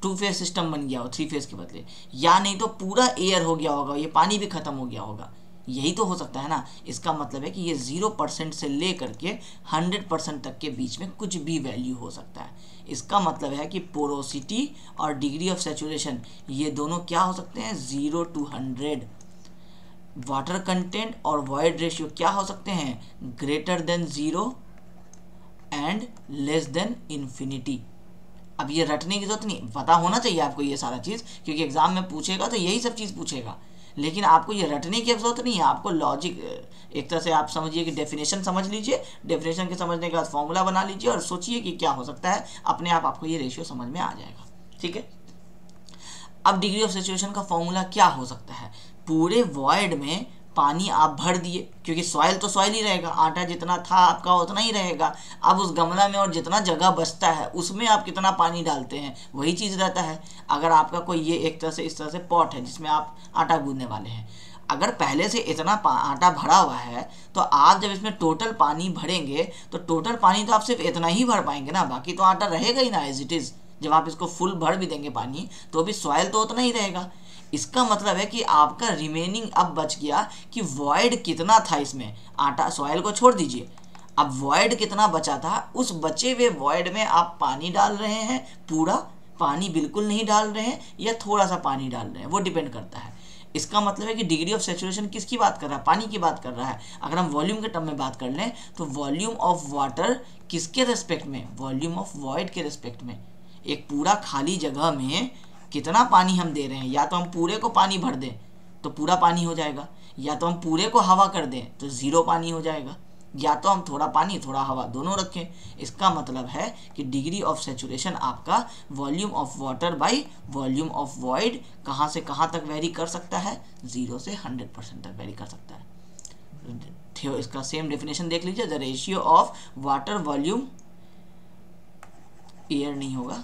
2 फेज सिस्टम बन गया हो 3 फेज के बदले, या नहीं तो पूरा एयर हो गया होगा, ये पानी भी खत्म हो गया होगा। यही तो हो सकता है ना। इसका मतलब है कि ये 0% से ले करके 100% तक के बीच में कुछ भी वैल्यू हो सकता है। इसका मतलब है कि पोरोसिटी और डिग्री ऑफ सैचुरेशन ये दोनों क्या हो सकते हैं? 0 to 100। वाटर कंटेंट और वॉइड रेशियो क्या हो सकते हैं? Greater than 0 and less than infinity. अब ये रटने की जरूरत नहीं, पता होना चाहिए आपको ये सारा चीज़, क्योंकि एग्जाम में पूछेगा तो यही सब चीज़ पूछेगा। लेकिन आपको ये रटने की जरूरत नहीं है, आपको लॉजिक एक तरह से आप समझिए कि डेफिनेशन समझ लीजिए, डेफिनेशन के समझने के बाद फॉर्मूला बना लीजिए और सोचिए कि क्या हो सकता है, अपने आप आपको ये रेशियो समझ में आ जाएगा, ठीक है। अब डिग्री ऑफ सैचुरेशन का फॉर्मूला क्या हो सकता है? पूरे वॉइड में पानी आप भर दिए, क्योंकि सॉइल तो सॉइल ही रहेगा, आटा जितना था आपका उतना ही रहेगा। अब उस गमला में और जितना जगह बचता है उसमें आप कितना पानी डालते हैं, वही चीज़ रहता है। अगर आपका कोई ये एक तरह से इस तरह से पॉट है जिसमें आप आटा गूंदने वाले हैं, अगर पहले से इतना आटा भरा हुआ है तो आप जब इसमें टोटल पानी भरेंगे तो टोटल पानी तो आप सिर्फ इतना ही भर पाएंगे ना, बाकी तो आटा रहेगा ही ना एज इट इज़। जब आप इसको फुल भर भी देंगे पानी तो भी सॉइल तो उतना ही रहेगा। इसका मतलब है कि आपका रिमेनिंग अब बच गया कि वॉइड कितना था इसमें, आटा सॉइल को छोड़ दीजिए, अब वॉइड कितना बचा था, उस बचे हुए वॉइड में आप पानी डाल रहे हैं, पूरा पानी बिल्कुल नहीं डाल रहे हैं, या थोड़ा सा पानी डाल रहे हैं, वो डिपेंड करता है। इसका मतलब है कि डिग्री ऑफ सैचुरेशन किसकी बात कर रहा है? पानी की बात कर रहा है। अगर हम वॉल्यूम के टर्म में बात कर लें तो वॉल्यूम ऑफ वाटर किसके रेस्पेक्ट में? वॉल्यूम ऑफ वॉइड के रेस्पेक्ट में। एक पूरा खाली जगह में कितना पानी हम दे रहे हैं, या तो हम पूरे को पानी भर दें तो पूरा पानी हो जाएगा, या तो हम पूरे को हवा कर दें तो 0 पानी हो जाएगा, या तो हम थोड़ा पानी थोड़ा हवा दोनों रखें। इसका मतलब है कि डिग्री ऑफ सैचुरेशन आपका volume of water by volume of void कहाँ से कहाँ तक वेरी कर सकता है? 0 से 100% तक वेरी कर सकता है। इसका सेम डेफिनेशन देख लीजिए, the ratio of water volume, air नहीं होगा,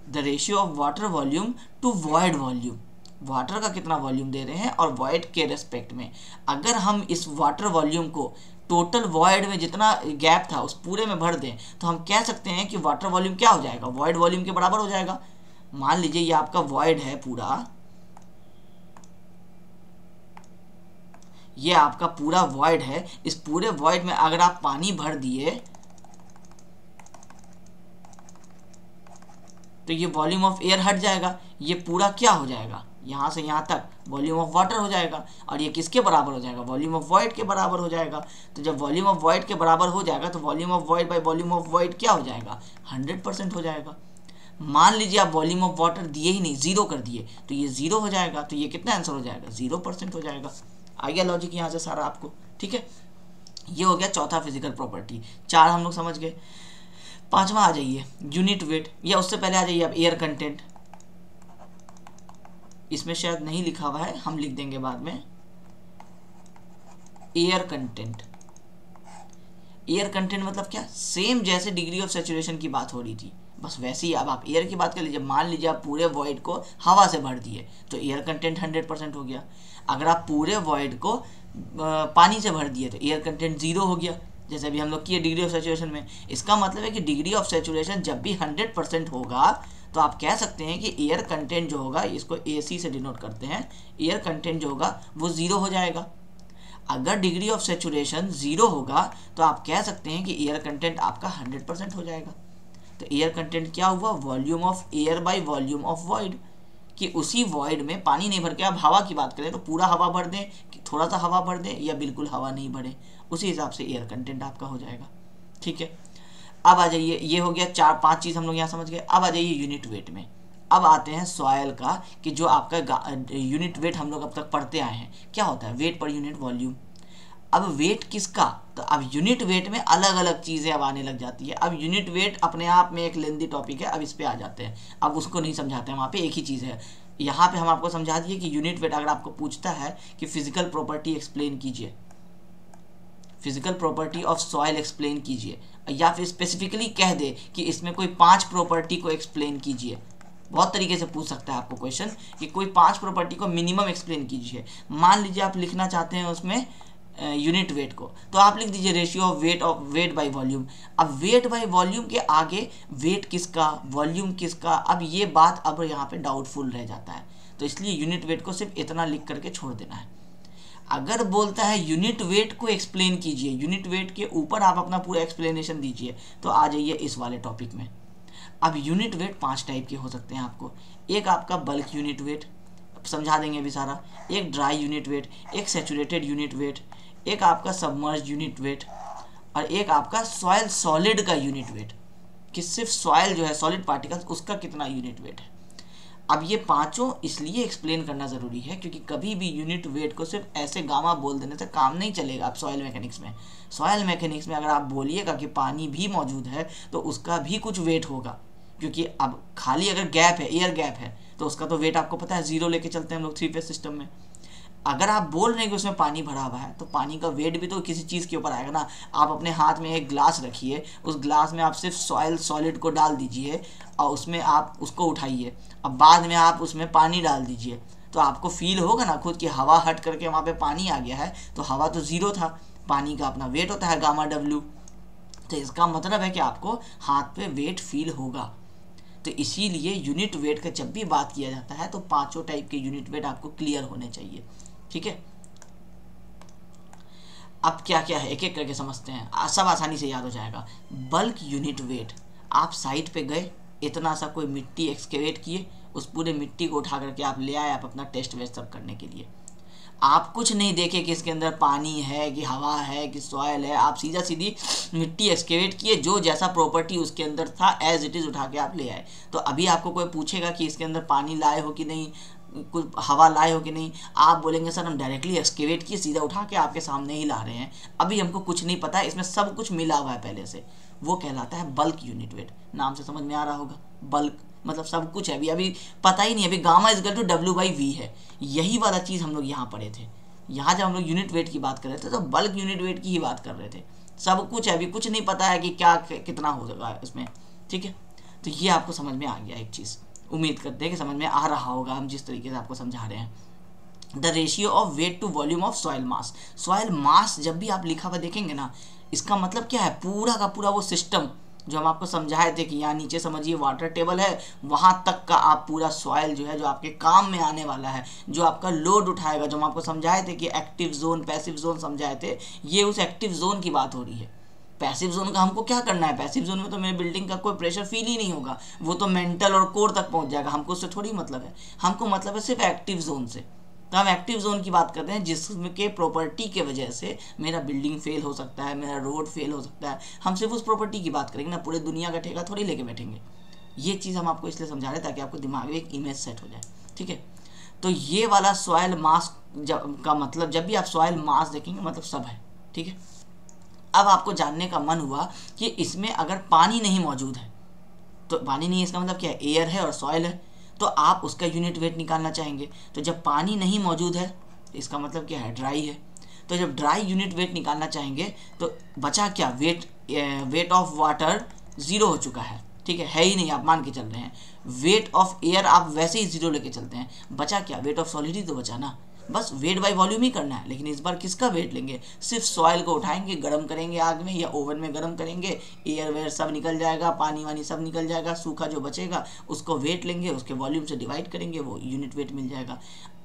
the ratio of water volume to void volume. Water का कितना वॉल्यूम दे रहे हैं और वॉइड के रेस्पेक्ट में। अगर हम इस वाटर वॉल्यूम को टोटल वॉइड में जितना गैप था उस पूरे में भर दें तो हम कह सकते हैं कि वाटर वॉल्यूम क्या हो जाएगा? वॉइड वॉल्यूम के बराबर हो जाएगा। मान लीजिए ये आपका वॉइड है पूरा, ये आपका पूरा वॉइड है, इस पूरे वॉइड में अगर आप पानी भर दिए तो ये वॉल्यूम ऑफ एयर हट जाएगा, ये पूरा क्या हो जाएगा? यहाँ से यहाँ तक वॉल्यूम ऑफ वाटर हो जाएगा, और ये किसके बराबर हो जाएगा? वॉल्यूम ऑफ वॉइड के बराबर हो जाएगा। तो जब वॉल्यूम ऑफ वॉइड के बराबर हो जाएगा तो volume of void by volume of void क्या हो जाएगा? 100% हो जाएगा। मान लीजिए आप वॉल्यूम ऑफ वाटर दिए ही नहीं, 0 कर दिए, तो ये 0 हो जाएगा, तो ये कितना आंसर हो जाएगा, 0% हो जाएगा। आ गया लॉजिक यहाँ से सारा आपको, ठीक है। ये हो गया चौथा फिजिकल प्रॉपर्टी, 4 हम लोग समझ गए। पांचवा आ जाइए यूनिट वेट, या उससे पहले आ जाइए आप एयर कंटेंट। इसमें शायद नहीं लिखा हुआ है, हम लिख देंगे बाद में। एयर कंटेंट, एयर कंटेंट मतलब क्या, सेम जैसे डिग्री ऑफ सैचुरेशन की बात हो रही थी, बस वैसे ही अब आप एयर की बात कर लीजिए। मान लीजिए आप पूरे वॉइड को हवा से भर दिए तो एयर कंटेंट 100% हो गया। अगर आप पूरे वॉइड को पानी से भर दिए तो एयर कंटेंट 0 हो गया, जैसे अभी हम लोग किए डिग्री ऑफ सैचुरेशन में। इसका मतलब है कि डिग्री ऑफ सैचुरेशन जब भी 100% होगा तो आप कह सकते हैं कि एयर कंटेंट जो होगा, इसको AC से डिनोट करते हैं, एयर कंटेंट जो होगा वो 0 हो जाएगा। अगर डिग्री ऑफ सैचुरेशन 0 होगा तो आप कह सकते हैं कि एयर कंटेंट आपका 100% हो जाएगा। तो एयर कंटेंट क्या हुआ, volume of air by volume of void, कि उसी वॉइड में पानी नहीं भर के, आप हवा की बात करें तो पूरा हवा भर दें, कि थोड़ा सा हवा भर दें, या बिल्कुल हवा नहीं भरें, उसी हिसाब से एयर कंटेंट आपका हो जाएगा, ठीक है। अब आ जाइए, ये हो गया 4-5 चीज़ हम लोग यहाँ समझ गए। अब आ जाइए यूनिट वेट में। अब आते हैं सॉयल का, कि जो आपका यूनिट वेट हम लोग अब तक पढ़ते आए हैं, क्या होता है, वेट पर यूनिट वॉल्यूम। अब वेट किसका, तो अब यूनिट वेट में अलग अलग चीज़ें अब आने लग जाती है। अब यूनिट वेट अपने आप में एक लेंदी टॉपिक है, अब इस पे आ जाते हैं। अब उसको नहीं समझाते हैं, वहाँ पे एक ही चीज़ है। यहाँ पे हम आपको समझा दिए कि यूनिट वेट अगर आपको पूछता है कि फिजिकल प्रॉपर्टी एक्सप्लेन कीजिए, physical property of soil explain कीजिए, या फिर स्पेसिफिकली कह दे कि इसमें कोई 5 प्रॉपर्टी को एक्सप्लेन कीजिए, बहुत तरीके से पूछ सकता है आपको क्वेश्चन कि कोई 5 प्रॉपर्टी को मिनिमम एक्सप्लेन कीजिए। मान लीजिए आप लिखना चाहते हैं उसमें यूनिट वेट को, तो आप लिख दीजिए ratio of weight by volume. अब वेट बाय वॉल्यूम के आगे वेट किसका, वॉल्यूम किसका, अब ये बात अब यहाँ पे डाउटफुल रह जाता है। तो इसलिए यूनिट वेट को सिर्फ इतना लिख करके छोड़ देना है। अगर बोलता है यूनिट वेट को एक्सप्लेन कीजिए, यूनिट वेट के ऊपर आप अपना पूरा एक्सप्लेनेशन दीजिए, तो आ जाइए इस वाले टॉपिक में। अब यूनिट वेट 5 टाइप के हो सकते हैं आपको। एक आपका बल्क यूनिट वेट, समझा देंगे अभी सारा। एक ड्राई यूनिट वेट, एक सैचुरेटेड यूनिट वेट, एक आपका सबमर्ज यूनिट वेट, और एक आपका सॉइल सॉलिड का यूनिट वेट, कि सिर्फ सॉइल जो है सॉलिड पार्टिकल्स उसका कितना यूनिट वेट है। अब ये पांचों इसलिए एक्सप्लेन करना ज़रूरी है क्योंकि कभी भी यूनिट वेट को सिर्फ ऐसे गामा बोल देने से काम नहीं चलेगा। अब सॉइल मैकेनिक्स में अगर आप बोलिएगा कि पानी भी मौजूद है तो उसका भी कुछ वेट होगा, क्योंकि अब खाली अगर गैप है, एयर गैप है, तो उसका तो वेट आपको पता है 0 लेके चलते हैं हम लोग 3 फेज सिस्टम में। अगर आप बोल रहे हैं कि उसमें पानी भरा हुआ है तो पानी का वेट भी तो किसी चीज़ के ऊपर आएगा ना। आप अपने हाथ में एक ग्लास रखिए, उस ग्लास में आप सिर्फ सॉइल सॉलिड को डाल दीजिए और उसमें आप उसको उठाइए, अब बाद में आप उसमें पानी डाल दीजिए, तो आपको फील होगा ना खुद कि हवा हट करके वहाँ पे पानी आ गया है। तो हवा तो 0 था, पानी का अपना वेट होता है गामा W, तो इसका मतलब है कि आपको हाथ पे वेट फील होगा। तो इसीलिए यूनिट वेट का जब भी बात किया जाता है तो पांचों टाइप के यूनिट वेट आपको क्लियर होने चाहिए, ठीक है। अब क्या क्या है एक एक करके समझते हैं, सब आसानी से याद हो जाएगा। बल्क यूनिट वेट, आप साइट पे गए, इतना सा कोई मिट्टी एक्सकेवेट किए, उस पूरे मिट्टी को उठा करके आप ले आए आप अपना टेस्ट वेस्ट सब करने के लिए। आप कुछ नहीं देखे कि इसके अंदर पानी है कि हवा है कि सॉइल है, आप सीधा सीधी मिट्टी एक्सकेवेट किए, जो जैसा प्रॉपर्टी उसके अंदर था एज इट इज़ उठा के आप ले आए। तो अभी आपको कोई पूछेगा कि इसके अंदर पानी लाए हो कि नहीं, कुछ हवा लाए हो कि नहीं, आप बोलेंगे सर हम डायरेक्टली एक्सकेवेट किए, सीधा उठा के आपके सामने ही ला रहे हैं, अभी हमको कुछ नहीं पता है, इसमें सब कुछ मिला हुआ है पहले से। वो कहलाता है बल्क यूनिट वेट। नाम से समझ में आ रहा होगा, बल्क मतलब सब कुछ है, अभी पता ही नहीं, अभी gamma is equal to W/V है। यही वाला चीज़ हम लोग यहाँ पढ़े थे। यहाँ जब हम लोग यूनिट वेट की बात कर रहे थे तो बल्क यूनिट वेट की ही बात कर रहे थे। सब कुछ है, अभी कुछ नहीं पता है कि क्या कितना होगा इसमें, ठीक है। तो ये आपको समझ में आ गया एक चीज़, उम्मीद करते हैं कि समझ में आ रहा होगा हम जिस तरीके से आपको समझा रहे हैं। The ratio of weight to volume of soil mass. Soil mass जब भी आप लिखा हुआ देखेंगे ना, इसका मतलब क्या है, पूरा का पूरा वो सिस्टम जो हम आपको समझाए थे कि यहाँ नीचे समझिए वाटर टेबल है, वहाँ तक का आप पूरा सॉइल जो है जो आपके काम में आने वाला है, जो आपका लोड उठाएगा, जो हम आपको समझाए थे कि एक्टिव जोन पैसिव जोन समझाए थे, ये उस एक्टिव जोन की बात हो रही है। पैसिव जोन का हमको क्या करना है, पैसिव जोन में तो मेरे बिल्डिंग का कोई प्रेशर फील ही नहीं होगा, वो तो मेंटल और कोर तक पहुंच जाएगा, हमको उससे थोड़ी मतलब है। हमको मतलब है सिर्फ एक्टिव जोन से। तो हम एक्टिव जोन की बात करते हैं जिसके प्रॉपर्टी के वजह से मेरा बिल्डिंग फेल हो सकता है, मेरा रोड फेल हो सकता है। हम सिर्फ उस प्रॉपर्टी की बात करेंगे ना, पूरे दुनिया का ठेका थोड़ी लेके बैठेंगे। ये चीज़ हम आपको इसलिए समझा रहे हैं ताकि आपको दिमाग में एक इमेज सेट हो जाए, ठीक है। तो ये वाला सॉइल मास का मतलब जब भी आप सॉइल मास देखेंगे मतलब सब है, ठीक है। अब आपको जानने का मन हुआ कि इसमें अगर पानी नहीं मौजूद है, तो पानी नहीं है इसका मतलब क्या है, एयर है और सॉइल है, तो आप उसका यूनिट वेट निकालना चाहेंगे। तो जब पानी नहीं मौजूद है इसका मतलब क्या है, ड्राई है। तो जब ड्राई यूनिट वेट निकालना चाहेंगे तो बचा क्या, वेट ऑफ वाटर ज़ीरो हो चुका है, ठीक है ही नहीं, आप मान के चल रहे हैं। वेट ऑफ एयर आप वैसे ही ज़ीरो लेके चलते हैं, बचा क्या, वेट ऑफ सॉलिड ही तो बचा ना। बस वेट बाय वॉल्यूम ही करना है, लेकिन इस बार किसका वेट लेंगे, सिर्फ सॉइल को उठाएंगे, गर्म करेंगे आग में या ओवन में गर्म करेंगे, एयर वेयर सब निकल जाएगा, पानी वानी सब निकल जाएगा, सूखा जो बचेगा उसको वेट लेंगे, उसके वॉल्यूम से डिवाइड करेंगे, वो यूनिट वेट मिल जाएगा।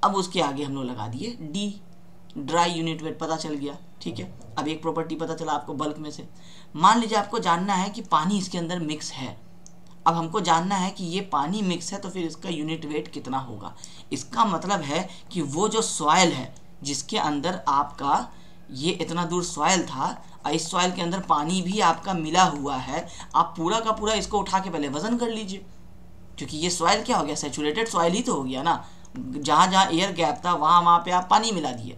अब उसके आगे हम लोग लगा दिए डी, ड्राई यूनिट वेट पता चल गया, ठीक है। अब एक प्रॉपर्टी पता चला आपको बल्क में से, मान लीजिए आपको जानना है कि पानी इसके अंदर मिक्स है। अब हमको जानना है कि ये पानी मिक्स है तो फिर इसका यूनिट वेट कितना होगा। इसका मतलब है कि वो जो सॉइल है जिसके अंदर आपका ये इतना दूर सॉइल था और इस सॉइल के अंदर पानी भी आपका मिला हुआ है, आप पूरा का पूरा इसको उठा के पहले वजन कर लीजिए, क्योंकि ये सॉइल क्या हो गया, सैचुरेटेड सॉइल ही तो हो गया ना। जहाँ जहाँ एयर गैप था वहाँ पे आप पानी मिला दिए।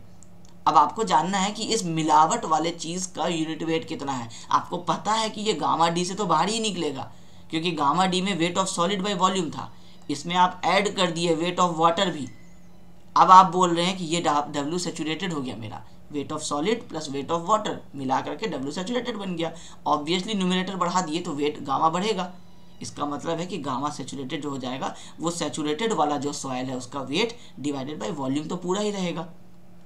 अब आपको जानना है कि इस मिलावट वाले चीज़ का यूनिट वेट कितना है। आपको पता है कि ये गामा डी से तो बाहर ही निकलेगा, क्योंकि गामा डी में wait of solid by volume था, इसमें आप ऐड कर दिए वेट ऑफ वाटर भी। अब आप बोल रहे हैं कि ये डब्ल्यू सैचुरेटेड हो गया, मेरा wait of solid plus wait of water मिला करके डब्ल्यू सैचुरेटेड बन गया। ऑब्वियसली न्यूमरेटर बढ़ा दिए तो वेट गामा बढ़ेगा। इसका मतलब है कि गामा सैचुरेटेड जो हो जाएगा वो सैचुरेटेड वाला जो सॉइल है उसका वेट डिवाइडेड बाय वॉल्यूम तो पूरा ही रहेगा,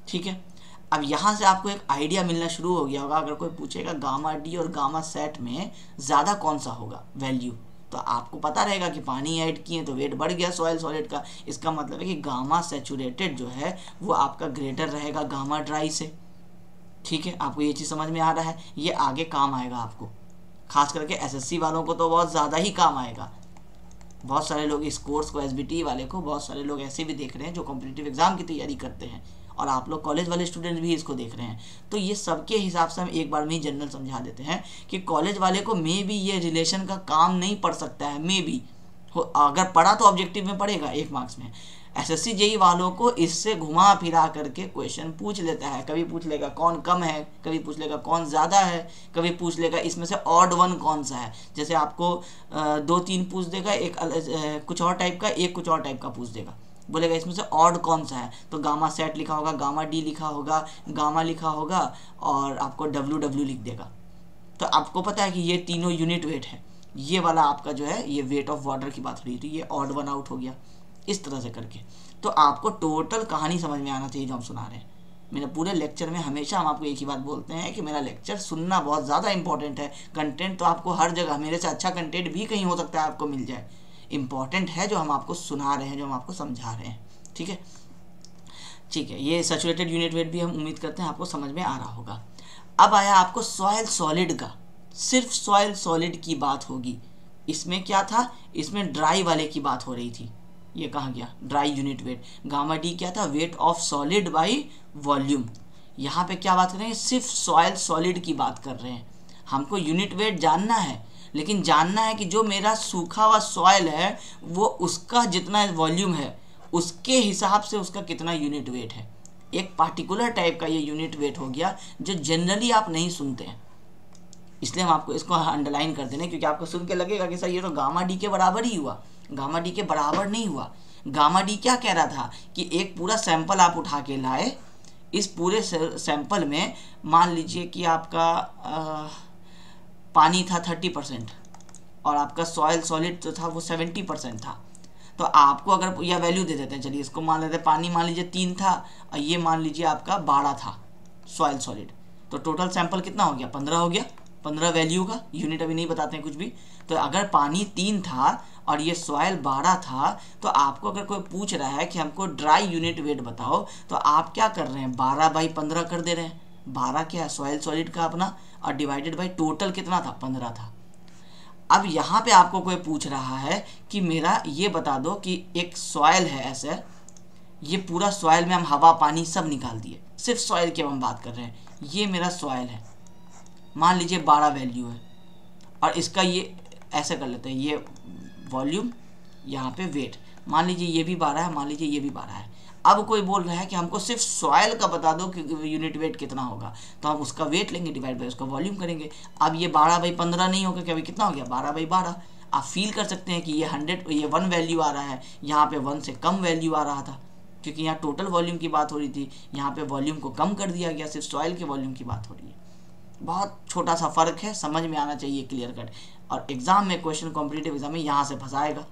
ठीक है। अब यहाँ से आपको एक आइडिया मिलना शुरू हो गया होगा, अगर कोई पूछेगा गामा डी और गामा सेट में ज़्यादा कौन सा होगा वैल्यू, तो आपको पता रहेगा कि पानी ऐड किए तो वेट बढ़ गया सॉइल सॉलिड का। इसका मतलब है कि गामा सैचुरेटेड जो है वो आपका ग्रेटर रहेगा गामा ड्राई से, ठीक है। आपको ये चीज़ समझ में आ रहा है, ये आगे काम आएगा आपको, खास करके एसएससी वालों को तो बहुत ज़्यादा ही काम आएगा। बहुत सारे लोग इस कोर्स को, एसबीटी वाले को, बहुत सारे लोग ऐसे भी देख रहे हैं जो कॉम्पिटिटिव एग्जाम की तैयारी करते हैं, और आप लोग कॉलेज वाले स्टूडेंट्स भी इसको देख रहे हैं। तो ये सबके हिसाब से हम एक बार में ही जनरल समझा देते हैं कि कॉलेज वाले को मे बी ये रिलेशन का काम नहीं पड़ सकता है, मे बी अगर पढ़ा तो ऑब्जेक्टिव में पढ़ेगा 1 मार्क्स में। एसएससी जेई वालों को इससे घुमा फिरा करके क्वेश्चन पूछ लेता है, कभी पूछ लेगा कौन कम है, कभी पूछ लेगा कौन ज़्यादा है, कभी पूछ लेगा इसमें से ऑड वन कौन सा है। जैसे आपको 2-3 पूछ देगा, एक कुछ और टाइप का, एक कुछ और टाइप का पूछ देगा, बोलेगा इसमें से ऑड कौन सा है, तो गामा सेट लिखा होगा, गामा डी लिखा होगा, गामा लिखा होगा और आपको डब्ल्यू डब्ल्यू लिख देगा। तो आपको पता है कि ये तीनों यूनिट वेट है। ये वाला आपका जो है ये वेट ऑफ वाटर की बात हो रही थी, ये ऑड वन आउट हो गया इस तरह से करके। तो आपको टोटल कहानी समझ में आना चाहिए जो हम सुना रहे हैं। मेरे पूरे लेक्चर में हमेशा हम आपको एक ही बात बोलते हैं कि मेरा लेक्चर सुनना बहुत ज़्यादा इंपॉर्टेंट है। कंटेंट तो आपको हर जगह, मेरे से अच्छा कंटेंट भी कहीं हो सकता है आपको मिल जाए, इम्पॉर्टेंट है जो हम आपको सुना रहे हैं, जो हम आपको समझा रहे हैं, ठीक है। ठीक है, ये सैचुरेटेड यूनिट वेट भी हम उम्मीद करते हैं आपको समझ में आ रहा होगा। अब आया आपको सॉइल सॉलिड का, सिर्फ सॉइल सॉलिड की बात होगी। इसमें क्या था, इसमें ड्राई वाले की बात हो रही थी, ये कहाँ गया, dry unit wait. Gamma D क्या था, wait of solid by volume. यहाँ पे क्या बात कर रहे हैं, सिर्फ सॉइल सॉलिड की बात कर रहे हैं। हमको यूनिट वेट जानना है, लेकिन जानना है कि जो मेरा सूखा हुआ सॉइल है वो उसका जितना वॉल्यूम है उसके हिसाब से उसका कितना यूनिट वेट है। एक पार्टिकुलर टाइप का ये यूनिट वेट हो गया जो जनरली आप नहीं सुनते हैं, इसलिए हम आपको इसको अंडरलाइन कर देने, क्योंकि आपको सुन के लगेगा कि सर ये तो गामा डी के बराबर ही हुआ। गामा डी के बराबर नहीं हुआ। गामा डी क्या कह रहा था कि एक पूरा सैंपल आप उठा के लाए, इस पूरे सैंपल में मान लीजिए कि आपका पानी था 30% और आपका सॉइल सॉलिड जो था वो 70% था। तो आपको अगर यह वैल्यू दे देते हैं, चलिए इसको मान लेते हैं, पानी मान लीजिए 3 था और ये मान लीजिए आपका 12 था सॉइल सॉलिड, तो टोटल सैंपल कितना हो गया, 15 हो गया। 15 वैल्यू का, यूनिट अभी नहीं बताते हैं कुछ भी। तो अगर पानी 3 था और ये सॉइल 12 था, तो आपको अगर कोई पूछ रहा है कि हमको ड्राई यूनिट वेट बताओ, तो आप क्या कर रहे हैं, 12/15 कर दे रहे हैं। 12 क्या है, सॉइल सॉलिड का अपना, और डिवाइडेड बाई टोटल कितना था, 15 था। अब यहाँ पे आपको कोई पूछ रहा है कि मेरा ये बता दो कि एक सॉइल है ऐसे, ये पूरा सॉइल में हम हवा पानी सब निकाल दिए, सिर्फ सॉइल की हम बात कर रहे हैं। ये मेरा सॉइल है, मान लीजिए 12 वैल्यू है, और इसका ये ऐसे कर लेते हैं, ये वॉल्यूम, यहाँ पे वेट। मान लीजिए ये भी 12 है, मान लीजिए ये भी 12 है। अब कोई बोल रहा है कि हमको सिर्फ सॉइल का बता दो कि यूनिट वेट कितना होगा, तो हम उसका वेट लेंगे डिवाइड बाई उसका वॉल्यूम करेंगे। अब ये 12/15 नहीं होगा क्या, अभी कितना हो गया 12/12। आप फील कर सकते हैं कि ये 1 वैल्यू आ रहा है, यहाँ पे 1 से कम वैल्यू आ रहा था, क्योंकि यहाँ टोटल वॉल्यूम की बात हो रही थी, यहाँ पे वॉल्यूम को कम कर दिया गया, सिर्फ सॉइल के वॉल्यूम की बात हो रही है। बहुत छोटा सा फर्क है, समझ में आना चाहिए क्लियर कट। और एग्जाम में क्वेश्चन कॉम्पिटिटिव एग्जाम में यहाँ से फंसाएगा।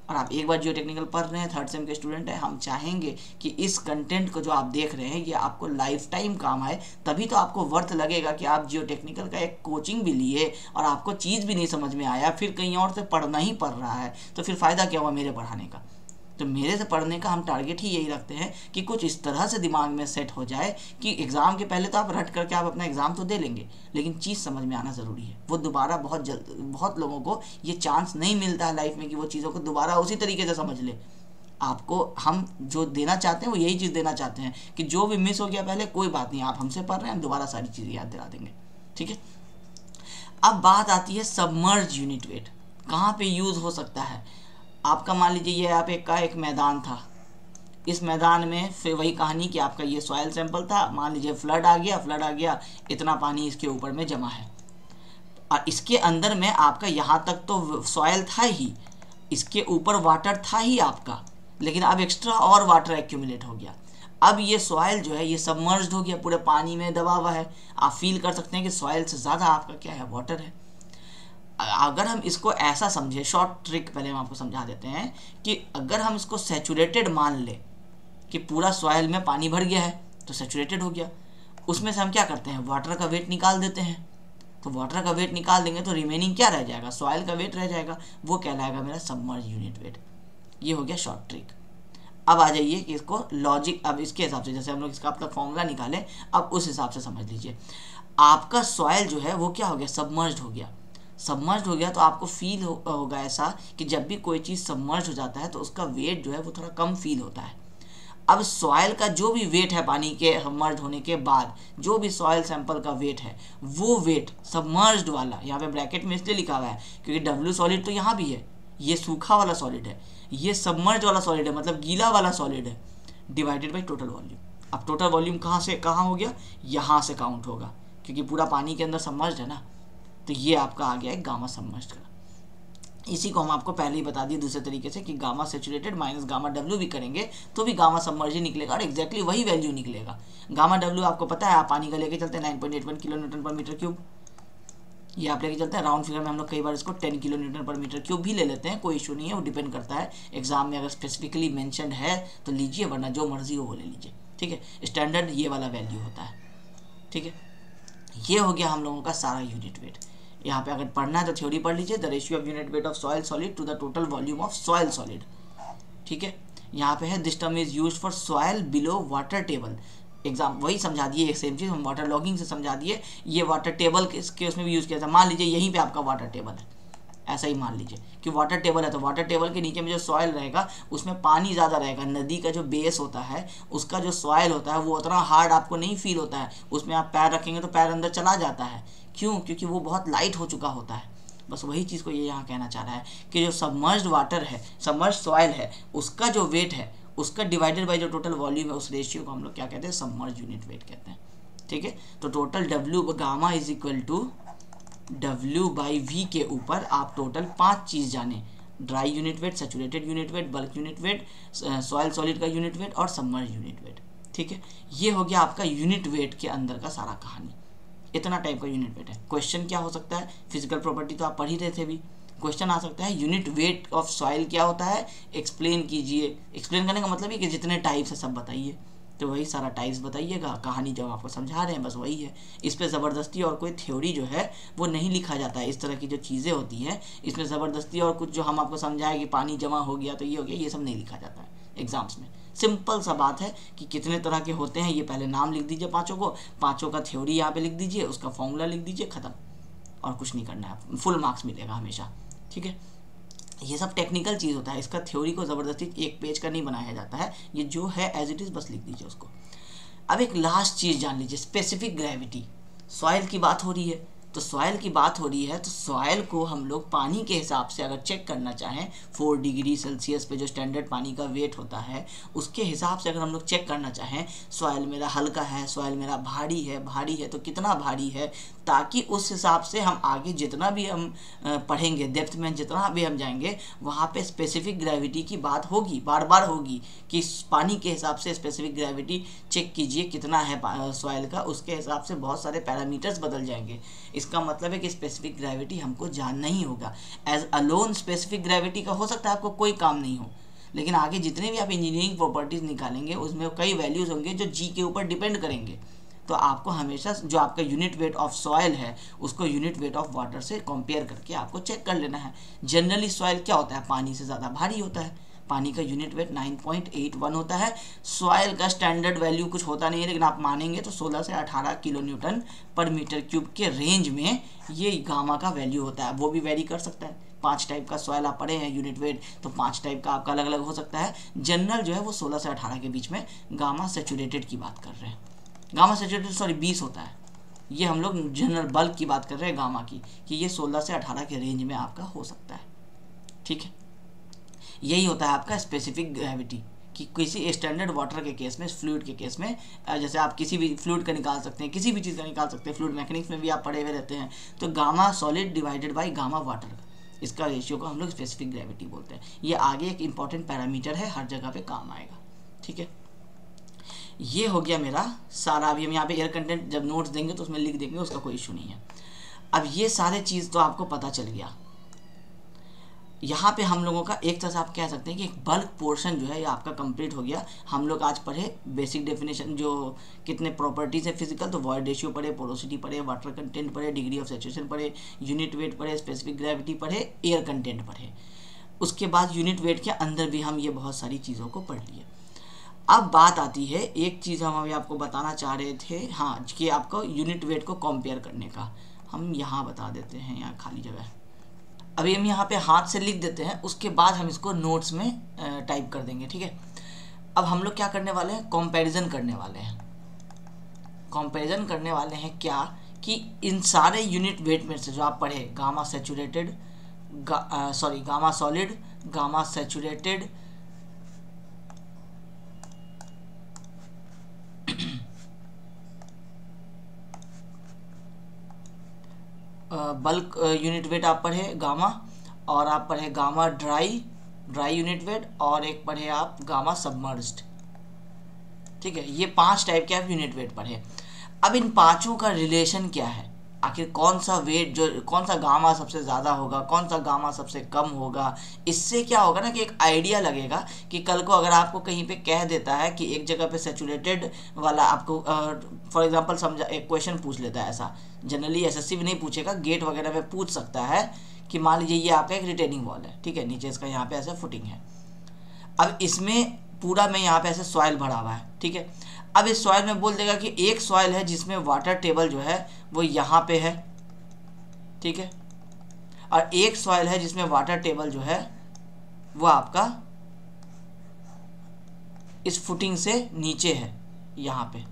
और आप एक बार जियो टेक्निकल पढ़ रहे हैं, 3rd सेम के स्टूडेंट हैं, हम चाहेंगे कि इस कंटेंट को जो आप देख रहे हैं ये आपको लाइफ टाइम काम आए, तभी तो आपको वर्थ लगेगा कि आप जियो टेक्निकल का एक कोचिंग भी लिए और आपको चीज़ भी नहीं समझ में आया, फिर कहीं और से पढ़ना ही पड़ रहा है, तो फिर फ़ायदा क्या हुआ मेरे पढ़ाने का। तो मेरे से पढ़ने का हम टारगेट ही यही रखते हैं कि कुछ इस तरह से दिमाग में सेट हो जाए कि एग्ज़ाम के पहले तो आप रट करके आप अपना एग्ज़ाम तो दे लेंगे, लेकिन चीज़ समझ में आना ज़रूरी है। वो दोबारा बहुत लोगों को ये चांस नहीं मिलता है लाइफ में कि वो चीज़ों को दोबारा उसी तरीके से समझ ले। आपको हम जो देना चाहते हैं वो यही चीज़ देना चाहते हैं कि जो भी मिस हो गया पहले कोई बात नहीं, आप हमसे पढ़ रहे हैं, हम दोबारा सारी चीज़ें याद दिला देंगे। ठीक है, अब बात आती है सबमर्ज यूनिट वेट कहाँ पे यूज़ हो सकता है। आपका मान लीजिए ये आप एक मैदान था, इस मैदान में फिर वही कहानी कि आपका ये सॉइल सैंपल था, मान लीजिए फ्लड आ गया, इतना पानी इसके ऊपर में जमा है और इसके अंदर में आपका यहाँ तक तो सॉइल था ही, इसके ऊपर वाटर था ही आपका, लेकिन अब एक्स्ट्रा और वाटर एक्यूमुलेट हो गया। अब ये सॉइल जो है ये सबमर्ज्ड हो गया, पूरे पानी में दबा हुआ है। आप फील कर सकते हैं कि सॉइल से ज़्यादा आपका क्या है, वाटर है। अगर हम इसको ऐसा समझे, शॉर्ट ट्रिक पहले हम आपको समझा देते हैं कि अगर हम इसको सैचुरेटेड मान ले कि पूरा सॉइल में पानी भर गया है तो सैचुरेटेड हो गया, उसमें से हम क्या करते हैं, वाटर का वेट निकाल देते हैं। तो वाटर का वेट निकाल देंगे तो रिमेनिंग क्या रह जाएगा, सॉइल का वेट रह जाएगा, वो कहलाएगा मेरा सबमर्ज यूनिट वेट। ये हो गया शॉर्ट ट्रिक। अब आ जाइए कि इसको लॉजिक, अब इसके हिसाब से जैसे हम लोग इसका अपना फॉर्मूला निकालें, अब उस हिसाब से समझ लीजिए। आपका सॉइल जो है वो क्या हो गया, सबमर्ज्ड हो गया। सबमर्ज्ड हो गया तो आपको फील होगा ऐसा कि जब भी कोई चीज़ सबमर्ज हो जाता है तो उसका वेट जो है वो थोड़ा कम फील होता है। अब सॉइल का जो भी वेट है पानी के सबमर्ज होने के बाद, जो भी सॉइल सैंपल का वेट है, वो वेट सबमर्ज्ड वाला, यहाँ पे ब्रैकेट में इसलिए लिखा हुआ है क्योंकि डब्ल्यू सॉलिड तो यहाँ भी है, ये सूखा वाला सॉलिड है, ये सबमर्ज वाला सॉलिड है, मतलब गीला वाला सॉलिड है, डिवाइडेड बाई टोटल वॉल्यूम। अब टोटल वॉल्यूम कहाँ से कहाँ हो गया, यहाँ से काउंट होगा क्योंकि पूरा पानी के अंदर सबमर्ज्ड है ना। तो ये आपका आ गया है गामा सबमर्ज्ड का। इसी को हम आपको पहले ही बता दिए दूसरे तरीके से कि gamma saturated minus gamma W भी करेंगे तो भी गामा सबमर्ज ही निकलेगा और एग्जैक्टली वही वैल्यू निकलेगा। गामा डब्ल्यू आपको पता है, आप पानी का लेके चलते हैं 9.81 किलो न्यूटन पर मीटर क्यूब, ये आप लेके चलते हैं। राउंड फिगर में हम लोग कई बार इसको 10 किलो न्यूटन पर मीटर क्यूब भी ले लेते हैं, कोई इशू नहीं है, वो डिपेंड करता है एग्जाम में अगर स्पेसिफिकली मेंशनड है तो लीजिए, वरना जो मर्जी हो वो ले लीजिए। ठीक है, स्टैंडर्ड ये वाला वैल्यू होता है। ठीक है, ये हो गया हम लोगों का सारा यूनिट वेट। यहाँ पे अगर पढ़ना है तो थ्योरी पढ़ लीजिए, the ratio of unit weight of soil solid to the total volume of soil solid. ठीक है, यहाँ पे है this term is used for soil below water table. Exam वही समझा दिए, एक सेम चीज़ हम वाटर लॉगिंग से समझा दिए, ये वाटर टेबल के उसमें भी यूज़ किया था। मान लीजिए यहीं पे आपका वाटर टेबल है, ऐसा ही मान लीजिए कि वाटर टेबल है, तो वाटर टेबल के नीचे में जो सॉइल रहेगा उसमें पानी ज़्यादा रहेगा। नदी का जो बेस होता है उसका जो सॉइल होता है वो उतना हार्ड आपको नहीं फील होता है, उसमें आप पैर रखेंगे तो पैर अंदर चला जाता है। क्यों? क्योंकि वो बहुत लाइट हो चुका होता है। बस वही चीज़ को ये यहाँ कहना चाह रहा है कि जो सबमर्ज्ड वाटर है, सबमर्ज्ड सॉइल है, उसका जो वेट है उसका डिवाइडेड बाई जो टोटल वॉल्यूम है, उस रेशियो को हम लोग क्या कहते हैं, सबमर्ज्ड यूनिट वेट कहते हैं। ठीक है, तो total W gamma is equal to W by V के ऊपर आप टोटल 5 चीज़ जाने, dry unit weight, saturated unit weight, bulk unit weight, soil solid का यूनिट वेट और सबमर्ज्ड यूनिट वेट। ठीक है, ये हो गया आपका यूनिट वेट के अंदर का सारा कहानी। इतना टाइप का यूनिट वेट है। क्वेश्चन क्या हो सकता है, फिजिकल प्रॉपर्टी तो आप पढ़ ही रहे थे भी, क्वेश्चन आ सकता है यूनिट वेट ऑफ सॉइल क्या होता है, एक्सप्लेन कीजिए। एक्सप्लेन करने का मतलब है कि जितने टाइप्स है सब बताइए, तो वही सारा टाइप्स बताइएगा। कहानी जो आपको समझा रहे हैं बस वही है, इस पर ज़बरदस्ती और कोई थ्योरी जो है वो नहीं लिखा जाता है। इस तरह की जो चीज़ें होती हैं इसमें ज़बरदस्ती और कुछ जो हम आपको समझाए कि पानी जमा हो गया तो ये हो गया, ये सब नहीं लिखा जाता है एग्जाम्स में। सिंपल सा बात है कि कितने तरह के होते हैं, ये पहले नाम लिख दीजिए पाँचों को, पाँचों का थ्योरी यहाँ पे लिख दीजिए, उसका फॉर्मूला लिख दीजिए, ख़त्म, और कुछ नहीं करना है, फुल मार्क्स मिलेगा हमेशा। ठीक है, ये सब टेक्निकल चीज़ होता है, इसका थ्योरी को ज़बरदस्ती एक पेज का नहीं बनाया जाता है, ये जो है एज इट इज़ बस लिख दीजिए उसको। अब एक लास्ट चीज़ जान लीजिए, स्पेसिफिक ग्रेविटी। सॉइल की बात हो रही है, तो सॉइल की बात हो रही है, तो सॉइल को हम लोग पानी के हिसाब से अगर चेक करना चाहें 4 डिग्री सेल्सियस पे जो स्टैंडर्ड पानी का वेट होता है उसके हिसाब से अगर हम लोग चेक करना चाहें सॉइल मेरा हल्का है, सॉइल मेरा भारी है तो कितना भारी है, ताकि उस हिसाब से हम आगे जितना भी हम पढ़ेंगे, डेप्थ में जितना भी हम जाएंगे वहाँ पे स्पेसिफिक ग्रेविटी की बात होगी, बार बार होगी कि पानी के हिसाब से स्पेसिफिक ग्रेविटी चेक कीजिए कितना है सॉइल का, उसके हिसाब से बहुत सारे पैरामीटर्स बदल जाएंगे। इसका मतलब है कि स्पेसिफिक ग्रेविटी हमको जानना ही होगा। एज अलोन स्पेसिफिक ग्रेविटी का हो सकता है आपको कोई काम नहीं हो, लेकिन आगे जितने भी आप इंजीनियरिंग प्रॉपर्टीज निकालेंगे उसमें कई वैल्यूज होंगे जो जी के ऊपर डिपेंड करेंगे। तो आपको हमेशा जो आपका यूनिट वेट ऑफ सॉइल है उसको यूनिट वेट ऑफ वाटर से कंपेयर करके आपको चेक कर लेना है। जनरली सॉइल क्या होता है, पानी से ज़्यादा भारी होता है, पानी का यूनिट वेट 9.81 होता है। सॉइल का स्टैंडर्ड वैल्यू कुछ होता नहीं है, लेकिन आप मानेंगे तो 16 से 18 किलो न्यूटन पर मीटर क्यूब के रेंज में ये गामा का वैल्यू होता है। वो भी वेरी कर सकता है, 5 टाइप का सॉइल आप पढ़े हैं यूनिट वेट, तो 5 टाइप का आपका अलग अलग हो सकता है। जनरल जो है वो 16 से 18 के बीच में गामा सैचुरेटेड की बात कर रहे हैं। गामा सैचुरेटेड 20 होता है, ये हम लोग जनरल बल्क की बात कर रहे हैं गामा की, कि ये 16 से 18 के रेंज में आपका हो सकता है। ठीक है, यही होता है आपका स्पेसिफिक ग्रेविटी, कि किसी स्टैंडर्ड वाटर के केस में, फ्लूइड के केस में, जैसे आप किसी भी फ्लूइड का निकाल सकते हैं, किसी भी चीज़ का निकाल सकते हैं, फ्लूइड मैकेनिक्स में भी आप पढ़े हुए रहते हैं, तो gamma solid divided by gamma water, इसका रेशियो को हम लोग स्पेसिफिक ग्रेविटी बोलते हैं। ये आगे एक इंपॉर्टेंट पैरामीटर है, हर जगह पे काम आएगा। ठीक है, ये हो गया मेरा सारा। अभी हम यहाँ पे एयर कंटेंट जब नोट्स देंगे तो उसमें लिख देंगे, उसका कोई इशू नहीं है। अब ये सारे चीज़ तो आपको पता चल गया। यहाँ पे हम लोगों का एक तरह से आप कह सकते हैं कि एक बल्क पोर्शन जो है ये आपका कंप्लीट हो गया। हम लोग आज पढ़े बेसिक डेफिनेशन, जो कितने प्रॉपर्टीज है फिजिकल, तो वॉइड रेशियो पढ़े, पोरोसिटी पढ़े, वाटर कंटेंट पढ़े, डिग्री ऑफ सैचुरेशन पढ़े, यूनिट वेट पढ़े, स्पेसिफिक ग्रेविटी पढ़े, एयर कंटेंट पढ़े। उसके बाद यूनिट वेट के अंदर भी हम ये बहुत सारी चीज़ों को पढ़ लिए। अब बात आती है, एक चीज़ हम अभी आपको बताना चाह रहे थे, हाँ, कि आपको यूनिट वेट को कंपेयर करने का हम यहाँ बता देते हैं, यहाँ खाली जगह। अभी हम यहाँ पे हाथ से लिख देते हैं, उसके बाद हम इसको नोट्स में टाइप कर देंगे। ठीक है, अब हम लोग क्या करने वाले हैं, कंपैरिजन करने वाले हैं। कंपैरिजन करने वाले हैं क्या, कि इन सारे यूनिट वेट में से जो आप पढ़े, gamma saturated, gamma solid, gamma saturated, bulk unit wait आप पढ़े गामा, और आप पढ़े गामा ड्राई यूनिट वेट, और एक पढ़े आप गामा सबमर्ज्ड। ठीक है, ये 5 टाइप के आप यूनिट वेट पढ़े। अब इन पांचों का रिलेशन क्या है, आखिर कौन सा वेट जो, कौन सा गामा सबसे ज़्यादा होगा, कौन सा गामा सबसे कम होगा। इससे क्या होगा ना कि एक आइडिया लगेगा कि कल को अगर आपको कहीं पे कह देता है कि एक जगह पे सैचुरेटेड वाला आपको फॉर एग्जांपल समझा, एक क्वेश्चन पूछ लेता है ऐसा, जनरली एसएससी भी नहीं पूछेगा, गेट वगैरह में पूछ सकता है कि मान लीजिए ये आपका एक रिटेनिंग वॉल है, ठीक है, नीचे इसका यहाँ पे ऐसे फुटिंग है, अब इसमें पूरा में यहाँ पे ऐसे सॉइल भरा हुआ है। ठीक है, अब इस सॉइल में बोल देगा कि एक सॉइल है जिसमें वाटर टेबल जो है वो यहाँ पे है, ठीक है, और एक सॉइल है जिसमें वाटर टेबल जो है वो आपका इस फुटिंग से नीचे है यहाँ पे।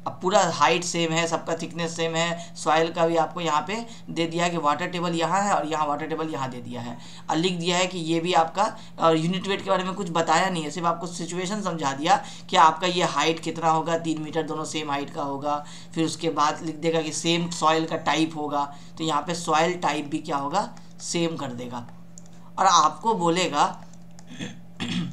अब पूरा हाइट सेम है, सबका थिकनेस सेम है, सॉइल का भी आपको यहाँ पे दे दिया है कि वाटर टेबल यहाँ है और यहाँ वाटर टेबल यहाँ दे दिया है, और लिख दिया है कि ये भी आपका, और यूनिट वेट के बारे में कुछ बताया नहीं है, सिर्फ आपको सिचुएशन समझा दिया कि आपका ये हाइट कितना होगा, 3 मीटर दोनों सेम हाइट का होगा। फिर उसके बाद लिख देगा कि सेम सॉइल का टाइप होगा, तो यहाँ पे सॉइल टाइप भी क्या होगा, सेम कर देगा, और आपको बोलेगा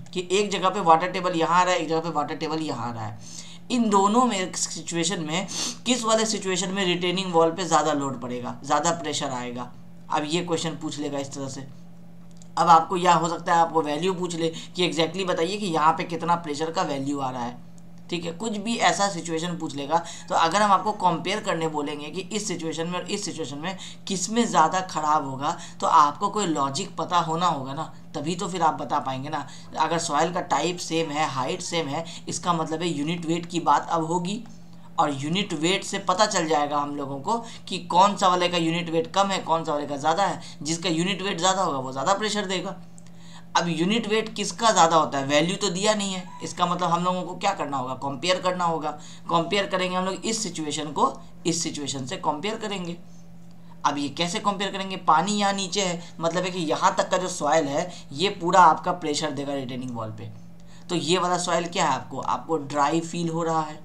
कि एक जगह पे वाटर टेबल यहाँ आ रहा है, एक जगह पे वाटर टेबल यहाँ आ रहा है, इन दोनों में सिचुएशन में किस वाले सिचुएशन में रिटेनिंग वॉल पे ज़्यादा लोड पड़ेगा, ज़्यादा प्रेशर आएगा। अब ये क्वेश्चन पूछ लेगा इस तरह से। अब आपको यह हो सकता है आपको वैल्यू पूछ ले कि एग्जैक्टली बताइए कि यहाँ पे कितना प्रेशर का वैल्यू आ रहा है, ठीक है, कुछ भी ऐसा सिचुएशन पूछ लेगा। तो अगर हम आपको कंपेयर करने बोलेंगे कि इस सिचुएशन में और इस सिचुएशन में किस में ज़्यादा खराब होगा, तो आपको कोई लॉजिक पता होना होगा ना, तभी तो फिर आप बता पाएंगे ना। अगर सॉइल का टाइप सेम है, हाइट सेम है, इसका मतलब है यूनिट वेट की बात अब होगी, और यूनिट वेट से पता चल जाएगा हम लोगों को कि कौन सा वाले का यूनिट वेट कम है, कौन सा वाले का ज़्यादा है। जिसका यूनिट वेट ज़्यादा होगा वो ज़्यादा प्रेशर देगा। अब यूनिट वेट किसका ज़्यादा होता है, वैल्यू तो दिया नहीं है, इसका मतलब हम लोगों को क्या करना होगा, कंपेयर करना होगा। कंपेयर करेंगे हम लोग इस सिचुएशन को इस सिचुएशन से कंपेयर करेंगे। अब ये कैसे कंपेयर करेंगे, पानी यहाँ नीचे है, मतलब है कि यहाँ तक का जो सॉइल है ये पूरा आपका प्रेशर देगा रिटेनिंग वॉल पे। तो ये वाला सॉइल क्या है, आपको ड्राई फील हो रहा है।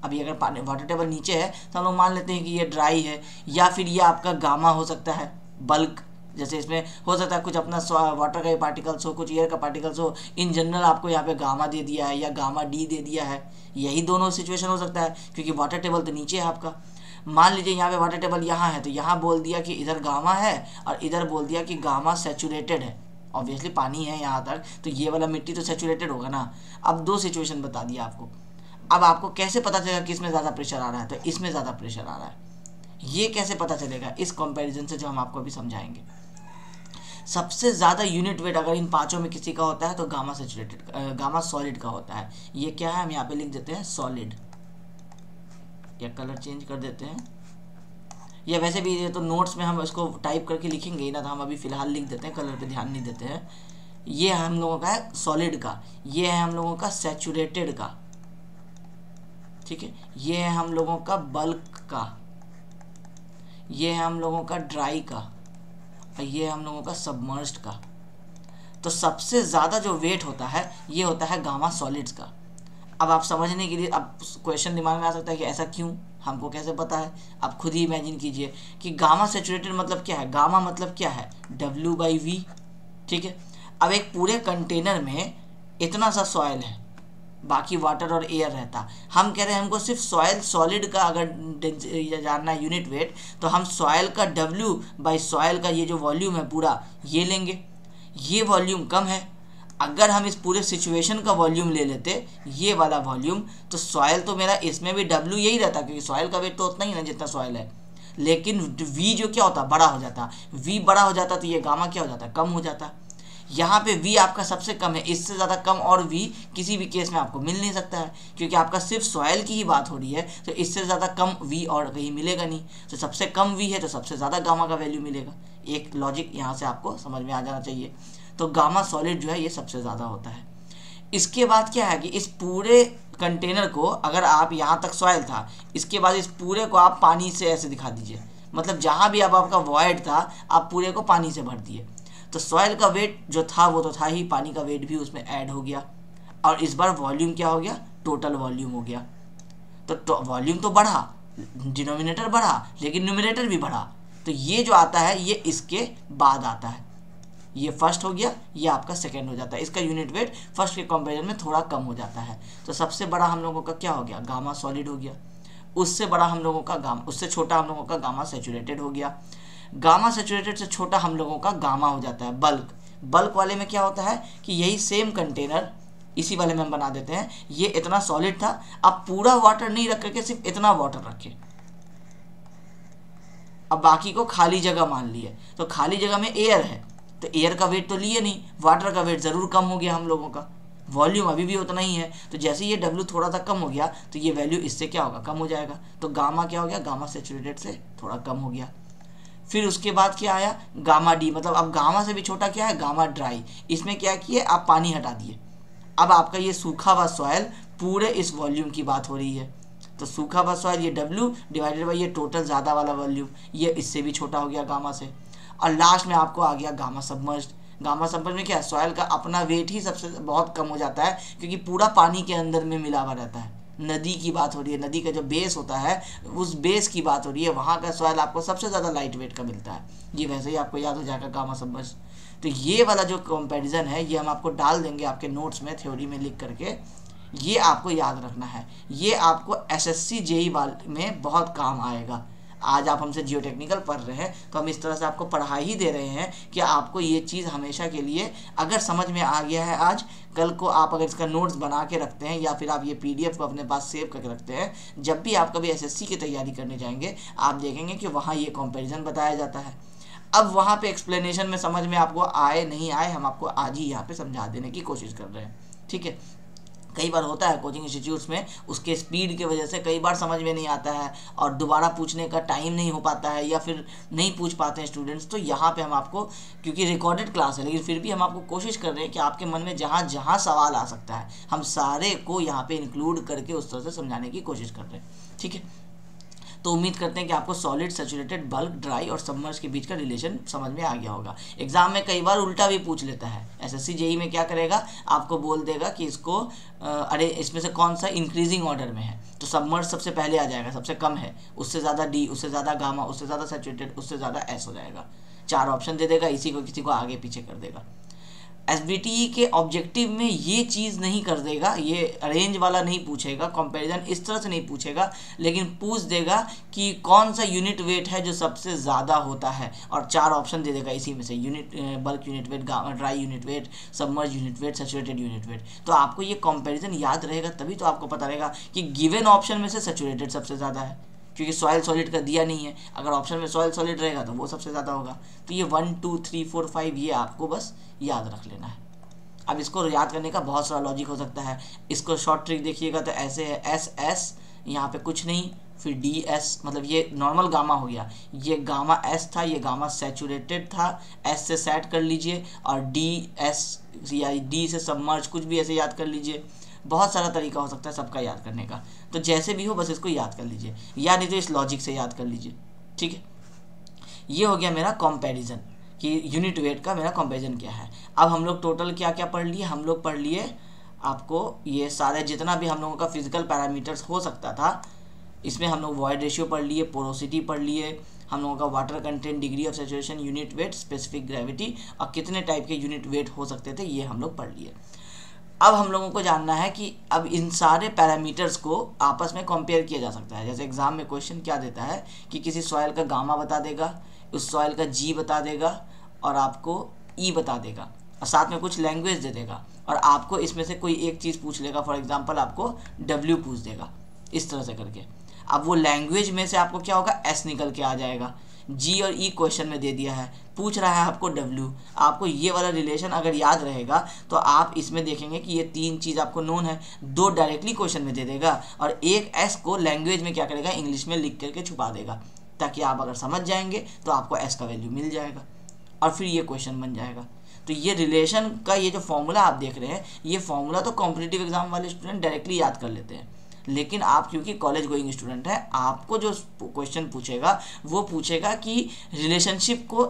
अभी अगर पानी वाटर टेबल नीचे है तो हम लोग मान लेते हैं कि ये ड्राई है, या फिर ये आपका गामा हो सकता है, बल्क, जैसे इसमें हो सकता है कुछ अपना वाटर का पार्टिकल्स हो, कुछ एयर का पार्टिकल्स हो। इन जनरल आपको यहाँ पे गामा दे दिया है या गामा डी दे दिया है, यही दोनों सिचुएशन हो सकता है, क्योंकि वाटर टेबल तो नीचे है आपका। मान लीजिए यहाँ पे वाटर टेबल यहाँ है, तो यहाँ बोल दिया कि इधर गामा है और इधर बोल दिया कि गामा सैचुरेटेड है। ऑब्वियसली पानी है यहाँ तक, तो ये वाला मिट्टी तो सैचुरेटेड होगा ना। अब दो सिचुएशन बता दिया आपको। अब आपको कैसे पता चलेगा कि इसमें ज़्यादा प्रेशर आ रहा है, तो इसमें ज़्यादा प्रेशर आ रहा है, ये कैसे पता चलेगा, इस कंपैरिजन से जो हम आपको अभी समझाएंगे। सबसे ज़्यादा यूनिट वेट अगर इन पांचों में किसी का होता है तो गामा सैचुरेटेड, गामा सॉलिड का होता है। ये क्या है, हम यहाँ पे लिख देते हैं सॉलिड, या कलर चेंज कर देते हैं, या वैसे भी ये तो नोट्स में हम इसको टाइप करके लिखेंगे ही ना, तो हम अभी फ़िलहाल लिख देते हैं, कलर पे ध्यान नहीं देते हैं। ये हम लोगों का है सॉलिड का, ये है हम लोगों का सैचुरेटेड का, ठीक है, ये है हम लोगों का बल्क का, ये है हम लोगों का ड्राई का, और ये है हम लोगों का सबमर्ज्ड का। तो सबसे ज़्यादा जो वेट होता है ये होता है गामा सॉलिड्स का। अब आप समझने के लिए, अब क्वेश्चन दिमाग में आ सकता है कि ऐसा क्यों, हमको कैसे पता है। आप खुद ही इमेजिन कीजिए कि गामा सैचुरेटेड मतलब क्या है, गामा मतलब क्या है, W/V, ठीक है। अब एक पूरे कंटेनर में इतना सा सॉइल है, बाकी वाटर और एयर रहता, हम कह रहे हैं हमको सिर्फ सॉइल सॉलिड का अगर जानना है यूनिट वेट, तो हम सॉइल का W/सॉइल का ये जो वॉल्यूम है पूरा ये लेंगे। ये वॉल्यूम कम है, अगर हम इस पूरे सिचुएशन का वॉल्यूम ले लेते ये वाला वॉल्यूम, तो सॉइल तो मेरा इसमें भी W यही रहता, क्योंकि सॉइल का वेट तो उतना ही ना जितना सॉइल है, लेकिन V जो क्या होता बड़ा हो जाता, V बड़ा हो जाता तो ये गामा क्या हो जाता, कम हो जाता। यहाँ पे V आपका सबसे कम है, इससे ज़्यादा कम और V किसी भी केस में आपको मिल नहीं सकता है, क्योंकि आपका सिर्फ सॉइल की ही बात हो रही है, तो इससे ज़्यादा कम V और कहीं मिलेगा नहीं। तो सबसे कम V है तो सबसे ज़्यादा गामा का वैल्यू मिलेगा। एक लॉजिक यहाँ से आपको समझ में आ जाना चाहिए। तो गामा सॉलिड जो है ये सबसे ज़्यादा होता है। इसके बाद क्या है कि इस पूरे कंटेनर को, अगर आप यहाँ तक सॉइल था, इसके बाद इस पूरे को आप पानी से ऐसे दिखा दीजिए, मतलब जहाँ भी अब आपका वॉइड था आप पूरे को पानी से भर दिए, तो सॉइल का वेट जो था वो तो था ही, पानी का वेट भी उसमें ऐड हो गया, और इस बार वॉल्यूम क्या हो गया, टोटल वॉल्यूम हो गया। तो वॉल्यूम तो बढ़ा, डिनोमिनेटर बढ़ा, लेकिन न्यूमरेटर भी बढ़ा। तो ये जो आता है ये इसके बाद आता है, ये फर्स्ट हो गया, ये आपका सेकंड हो जाता है। इसका यूनिट वेट फर्स्ट के कंपैरिजन में थोड़ा कम हो जाता है। तो सबसे बड़ा हम लोगों का क्या हो गया, गामा सॉलिड हो गया। उससे बड़ा हम लोगों का गामा, उससे छोटा हम लोगों का गामा सैचुरेटेड हो गया। गामा सैचुरेटेड से छोटा हम लोगों का गामा हो जाता है बल्क। बल्क वाले में क्या होता है कि यही सेम कंटेनर, इसी वाले में हम बना देते हैं, ये इतना सॉलिड था, अब पूरा वाटर नहीं रख करके सिर्फ इतना वाटर रखे, अब बाकी को खाली जगह मान लिए, तो खाली जगह में एयर है, तो एयर का वेट तो लिए नहीं, वाटर का वेट ज़रूर कम हो गया हम लोगों का, वॉल्यूम अभी भी उतना ही है। तो जैसे ये W थोड़ा सा कम हो गया तो ये वैल्यू इससे क्या होगा, कम हो जाएगा। तो गामा क्या हो गया, गामा सैचुरेटेड से थोड़ा कम हो गया। फिर उसके बाद क्या आया, गामा डी, मतलब अब गामा से भी छोटा क्या है, गामा ड्राई। इसमें क्या किए, आप पानी हटा दिए, अब आपका ये सूखा हुआ सॉइल, पूरे इस वॉल्यूम की बात हो रही है, तो सूखा हुआ सॉइल ये W डिवाइडेड बाई ये टोटल ज़्यादा वाला वॉल्यूम, ये इससे भी छोटा हो गया गामा से। और लास्ट में आपको आ गया गामा सबमर्ज्ड। गामा सबमर्ज्ड में क्या है, सॉइल का अपना वेट ही सबसे बहुत कम हो जाता है, क्योंकि पूरा पानी के अंदर में मिला हुआ रहता है। नदी की बात हो रही है, नदी का जो बेस होता है उस बेस की बात हो रही है, वहाँ का सॉइल आपको सबसे ज़्यादा लाइट वेट का मिलता है। ये वैसे ही आपको याद हो जाएगा गामा सबमर्ज्ड। तो ये वाला जो कंपैरिजन है ये हम आपको डाल देंगे आपके नोट्स में, थ्योरी में लिख करके, ये आपको याद रखना है। ये आपको SSC JEE में बहुत काम आएगा। आज आप हमसे जियोटेक्निकल पढ़ रहे हैं तो हम इस तरह से आपको पढ़ा ही दे रहे हैं कि आपको ये चीज़ हमेशा के लिए अगर समझ में आ गया है आज, कल को आप अगर इसका नोट्स बना के रखते हैं या फिर आप ये PDF को अपने पास सेव करके रखते हैं, जब भी आप कभी SSC की तैयारी करने जाएंगे आप देखेंगे कि वहाँ ये कंपैरिजन बताया जाता है। अब वहाँ पे एक्सप्लेनेशन में समझ में आपको आए नहीं आए, हम आपको आज ही यहाँ पे समझा देने की कोशिश कर रहे हैं, ठीक है। कई बार होता है कोचिंग इंस्टीट्यूट्स में, उसके स्पीड की वजह से कई बार समझ में नहीं आता है और दोबारा पूछने का टाइम नहीं हो पाता है या फिर नहीं पूछ पाते हैं स्टूडेंट्स। तो यहाँ पे हम आपको, क्योंकि रिकॉर्डेड क्लास है लेकिन फिर भी हम आपको कोशिश कर रहे हैं कि आपके मन में जहाँ जहाँ सवाल आ सकता है हम सारे को यहाँ पे इंक्लूड करके उस तरह से समझाने की कोशिश कर रहे हैं, ठीक है। तो उम्मीद करते हैं कि आपको सॉलिड, सैचुरेटेड, बल्क, ड्राई और सबमर्ज के बीच का रिलेशन समझ में आ गया होगा। एग्जाम में कई बार उल्टा भी पूछ लेता है। एसएससी जेई में क्या करेगा, आपको बोल देगा कि इसको अरे इसमें से कौन सा इंक्रीजिंग ऑर्डर में है, तो सबमर्ज सबसे पहले आ जाएगा, सबसे कम है, उससे ज़्यादा डी, उससे ज़्यादा गामा, उससे ज़्यादा सैचुरेटेड, उससे ज़्यादा एस हो जाएगा। 4 ऑप्शन दे देगा, इसी को किसी को आगे पीछे कर देगा। एसबीटी के ऑब्जेक्टिव में ये चीज़ नहीं कर देगा, ये अरेंज वाला नहीं पूछेगा, कंपैरिजन इस तरह से नहीं पूछेगा, लेकिन पूछ देगा कि कौन सा यूनिट वेट है जो सबसे ज़्यादा होता है, और 4 ऑप्शन दे देगा इसी में से, unit bulk unit wait, dry unit wait, submerge unit weight, saturated unit wait. तो आपको ये कंपैरिजन याद रहेगा, तभी तो आपको पता रहेगा कि गिवन ऑप्शन में से सैचुरेटेड सबसे ज़्यादा है, क्योंकि सॉइल सॉलिड का दिया नहीं है। अगर ऑप्शन में सॉइल सॉलिड रहेगा तो वो सबसे ज़्यादा होगा। तो ये 1 2 3 4 5 ये आपको बस याद रख लेना है। अब इसको याद करने का बहुत सारा लॉजिक हो सकता है। इसको शॉर्ट ट्रिक देखिएगा तो ऐसे है, एस एस यहाँ पे कुछ नहीं, फिर डी एस, मतलब ये नॉर्मल गामा हो गया, ये गामा एस था, ये गामा सैचुरेटेड था, एस से सेट कर लीजिए, और डी एस या डी से सबमर्ज, कुछ भी ऐसे याद कर लीजिए। बहुत सारा तरीका हो सकता है सबका याद करने का, तो जैसे भी हो बस इसको याद कर लीजिए, या नहीं तो इस लॉजिक से याद कर लीजिए। ठीक है, ये हो गया मेरा कंपैरिजन कि यूनिट वेट का मेरा कंपैरिजन क्या है। अब हम लोग टोटल क्या क्या पढ़ लिए, हम लोग पढ़ लिए आपको ये सारे जितना भी हम लोगों का फिजिकल पैरामीटर्स हो सकता था, इसमें हम लोग वॉइड रेशियो पढ़ लिए, पोरोसिटी पढ़ लिए, हम लोगों का water content, degree of saturation, unit weight, specific gravity, और कितने टाइप के यूनिट वेट हो सकते थे, ये हम लोग पढ़ लिए। अब हम लोगों को जानना है कि अब इन सारे पैरामीटर्स को आपस में कंपेयर किया जा सकता है। जैसे एग्जाम में क्वेश्चन क्या देता है कि किसी सॉइल का गामा बता देगा, उस सॉइल का जी बता देगा, और आपको ई बता देगा, और साथ में कुछ लैंग्वेज दे देगा, और आपको इसमें से कोई एक चीज़ पूछ लेगा। फॉर एग्जांपल आपको डब्ल्यू पूछ देगा, इस तरह से करके। अब वो लैंग्वेज में से आपको क्या होगा, एस निकल के आ जाएगा। जी और ई क्वेश्चन में दे दिया है, पूछ रहा है आपको डब्ल्यू। आपको ये वाला रिलेशन अगर याद रहेगा तो आप इसमें देखेंगे कि ये 3 चीज़ आपको नोन है, 2 डायरेक्टली क्वेश्चन में दे देगा, और एक एस को लैंग्वेज में क्या करेगा, इंग्लिश में लिख करके छुपा देगा, ताकि आप अगर समझ जाएंगे तो आपको एस का वैल्यू मिल जाएगा, और फिर ये क्वेश्चन बन जाएगा। तो ये रिलेशन का ये जो फॉर्मूला आप देख रहे हैं, ये फॉर्मूला तो कॉम्पिटिटिव एग्जाम वाले स्टूडेंट डायरेक्टली याद कर लेते हैं, लेकिन आप क्योंकि कॉलेज गोइंग स्टूडेंट है, आपको जो क्वेश्चन पूछेगा वो पूछेगा कि रिलेशनशिप को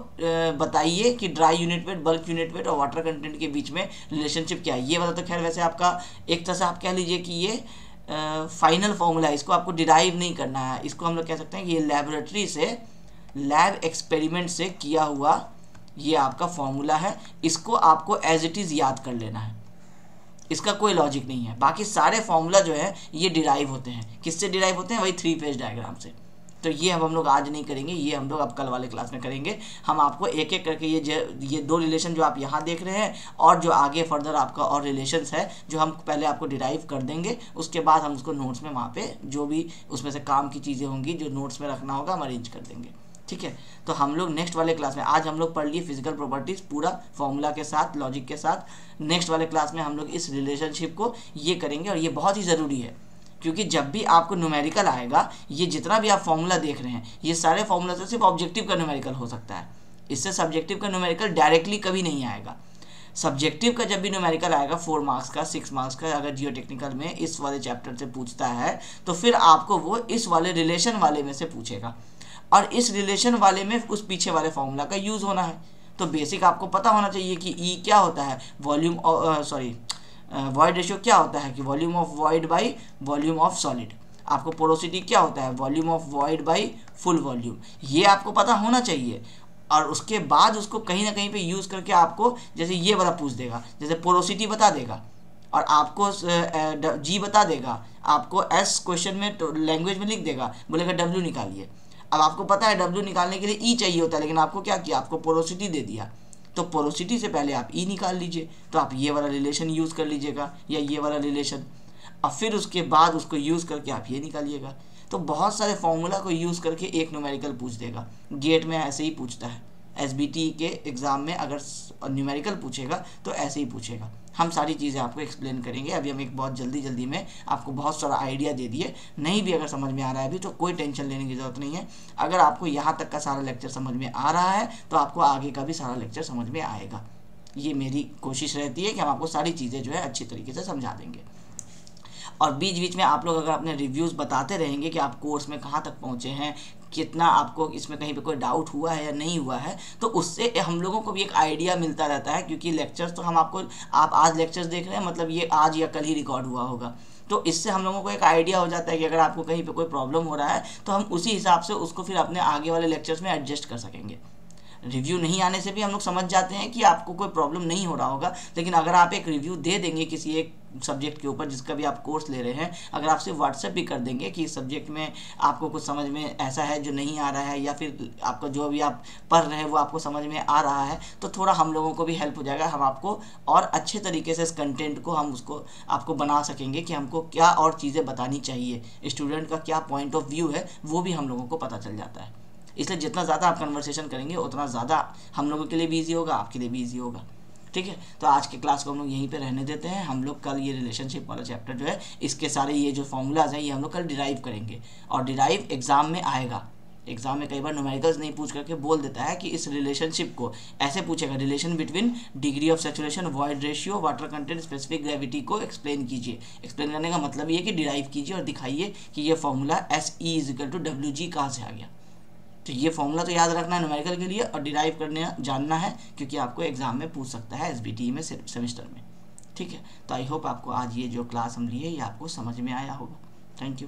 बताइए कि dry unit weight, bulk unit weight और वाटर कंटेंट के बीच में रिलेशनशिप क्या है। ये वाला तो खैर वैसे आपका एक तरह से आप कह लीजिए कि ये फाइनल फॉर्मूला है, इसको आपको डिराइव नहीं करना है। इसको हम लोग कह सकते हैं कि ये लेबोरेटरी से, लैब एक्सपेरिमेंट से किया हुआ ये आपका फॉर्मूला है। इसको आपको एज इट इज़ याद कर लेना है, इसका कोई लॉजिक नहीं है। बाकी सारे फॉर्मूला जो है ये डिराइव होते हैं, किससे डिराइव होते हैं, वही 3 पेज डायग्राम से। तो ये हम लोग आज नहीं करेंगे, ये हम लोग अब कल वाले क्लास में करेंगे। हम आपको एक एक करके ये 2 रिलेशन जो आप यहाँ देख रहे हैं, और जो आगे फर्दर आपका और रिलेशंस है जो हम पहले आपको डिराइव कर देंगे, उसके बाद हम उसको नोट्स में वहाँ पे जो भी उसमें से काम की चीज़ें होंगी जो नोट्स में रखना होगा हम अरेंज कर देंगे। ठीक है, तो हम लोग नेक्स्ट वाले क्लास में, आज हम लोग पढ़ लिए फिजिकल प्रॉपर्टीज पूरा फॉर्मूला के साथ, लॉजिक के साथ। नेक्स्ट वाले क्लास में हम लोग इस रिलेशनशिप को ये करेंगे, और ये बहुत ही ज़रूरी है, क्योंकि जब भी आपको न्यूमेरिकल आएगा, ये जितना भी आप फॉर्मूला देख रहे हैं, ये सारे फॉर्मूला से सिर्फ ऑब्जेक्टिव का न्यूमेरिकल हो सकता है, इससे सब्जेक्टिव का न्यूमेरिकल डायरेक्टली कभी नहीं आएगा। सब्जेक्टिव का जब भी न्यूमेरिकल आएगा 4 मार्क्स का, 6 मार्क्स का, अगर जियो टेक्निकल में इस वाले चैप्टर से पूछता है, तो फिर आपको वो इस वाले रिलेशन वाले में से पूछेगा, और इस रिलेशन वाले में उस पीछे वाले फॉर्मूला का यूज़ होना है। तो बेसिक आपको पता होना चाहिए कि ई क्या होता है, वॉल्यूम वॉइड रेशियो क्या होता है कि volume of void by volume of solid. आपको पोरोसिटी क्या होता है, volume of void by full volume. ये आपको पता होना चाहिए, और उसके बाद उसको कहीं ना कहीं पे यूज़ करके आपको जैसे ये वाला पूछ देगा, जैसे पोरोसिटी बता देगा और आपको जी बता देगा, आपको एस क्वेश्चन में तो लैंग्वेज में लिख देगा, बोलेगा डब्ल्यू निकालिए। अब आपको पता है डब्ल्यू निकालने के लिए ई चाहिए होता है, लेकिन आपको क्या किया, आपको पोरोसिटी दे दिया, तो पोरोसिटी से पहले आप ई निकाल लीजिए। तो आप ये वाला रिलेशन यूज़ कर लीजिएगा, या ये वाला रिलेशन, और फिर उसके बाद उसको यूज़ करके आप ये निकालिएगा। तो बहुत सारे फॉर्मूला को यूज़ करके एक न्यूमेरिकल पूछ देगा। गेट में ऐसे ही पूछता है, एसबीटी के एग्ज़ाम में अगर न्यूमेरिकल पूछेगा तो ऐसे ही पूछेगा। हम सारी चीज़ें आपको एक्सप्लेन करेंगे। अभी हम एक बहुत जल्दी में आपको बहुत सारा आइडिया दे दिए, नहीं भी अगर समझ में आ रहा है अभी तो कोई टेंशन लेने की ज़रूरत नहीं है। अगर आपको यहाँ तक का सारा लेक्चर समझ में आ रहा है तो आपको आगे का भी सारा लेक्चर समझ में आएगा। ये मेरी कोशिश रहती है कि हम आपको सारी चीज़ें जो है अच्छी तरीके से समझा देंगे। और बीच बीच में आप लोग अगर अपने रिव्यूज़ बताते रहेंगे कि आप कोर्स में कहाँ तक पहुँचे हैं, कितना आपको इसमें कहीं पे कोई डाउट हुआ है या नहीं हुआ है, तो उससे हम लोगों को भी एक आइडिया मिलता रहता है। क्योंकि लेक्चर्स तो आप आज लेक्चर्स देख रहे हैं, मतलब ये आज या कल ही रिकॉर्ड हुआ होगा, तो इससे हम लोगों को एक आइडिया हो जाता है कि अगर आपको कहीं पे कोई प्रॉब्लम हो रहा है तो हम उसी हिसाब से उसको फिर अपने आगे वाले लेक्चर्स में एडजस्ट कर सकेंगे। रिव्यू नहीं आने से भी हम लोग समझ जाते हैं कि आपको कोई प्रॉब्लम नहीं हो रहा होगा, लेकिन अगर आप एक रिव्यू दे देंगे किसी एक सब्जेक्ट के ऊपर जिसका भी आप कोर्स ले रहे हैं, अगर आप सिर्फ व्हाट्सएप भी कर देंगे कि इस सब्जेक्ट में आपको कुछ समझ में ऐसा है जो नहीं आ रहा है, या फिर आपको जो भी आप पढ़ रहे हैं वो आपको समझ में आ रहा है, तो थोड़ा हम लोगों को भी हेल्प हो जाएगा। हम आपको और अच्छे तरीके से इस कंटेंट को हम उसको आपको बना सकेंगे कि हमको क्या और चीज़ें बतानी चाहिए, स्टूडेंट का क्या पॉइंट ऑफ व्यू है वो भी हम लोगों को पता चल जाता है। इसलिए जितना ज़्यादा आप कन्वर्सेशन करेंगे उतना ज़्यादा हम लोगों के लिए भी ईजी होगा, आपके लिए भी ईजी होगा। ठीक है, तो आज के क्लास को हम लोग यहीं पे रहने देते हैं। हम लोग कल ये रिलेशनशिप वाला चैप्टर जो है, इसके सारे ये जो फॉर्मूलाज हैं ये हम लोग कल डिराइव करेंगे, और डिराइव एग्जाम में आएगा। एग्जाम में कई बार न्यूमेरिकल्स नहीं पूछ करके बोल देता है कि इस रिलेशनशिप को ऐसे पूछेगा, relation between degree of saturation, void ratio, water content, specific gravity को एक्सप्लेन कीजिए। एक्सप्लेन करने का मतलब ये है कि डिराइव कीजिए और दिखाइए कि ये फॉर्मूला SE=WG कहाँ से आ गया। तो ये फॉर्मूला तो याद रखना है न्यूमेरिकल के लिए, और डिराइव करने जानना है क्योंकि आपको एग्जाम में पूछ सकता है SBT में सेमेस्टर में। ठीक है, तो आई होप आपको आज ये जो क्लास हम लिए ये आपको समझ में आया होगा। Thank you.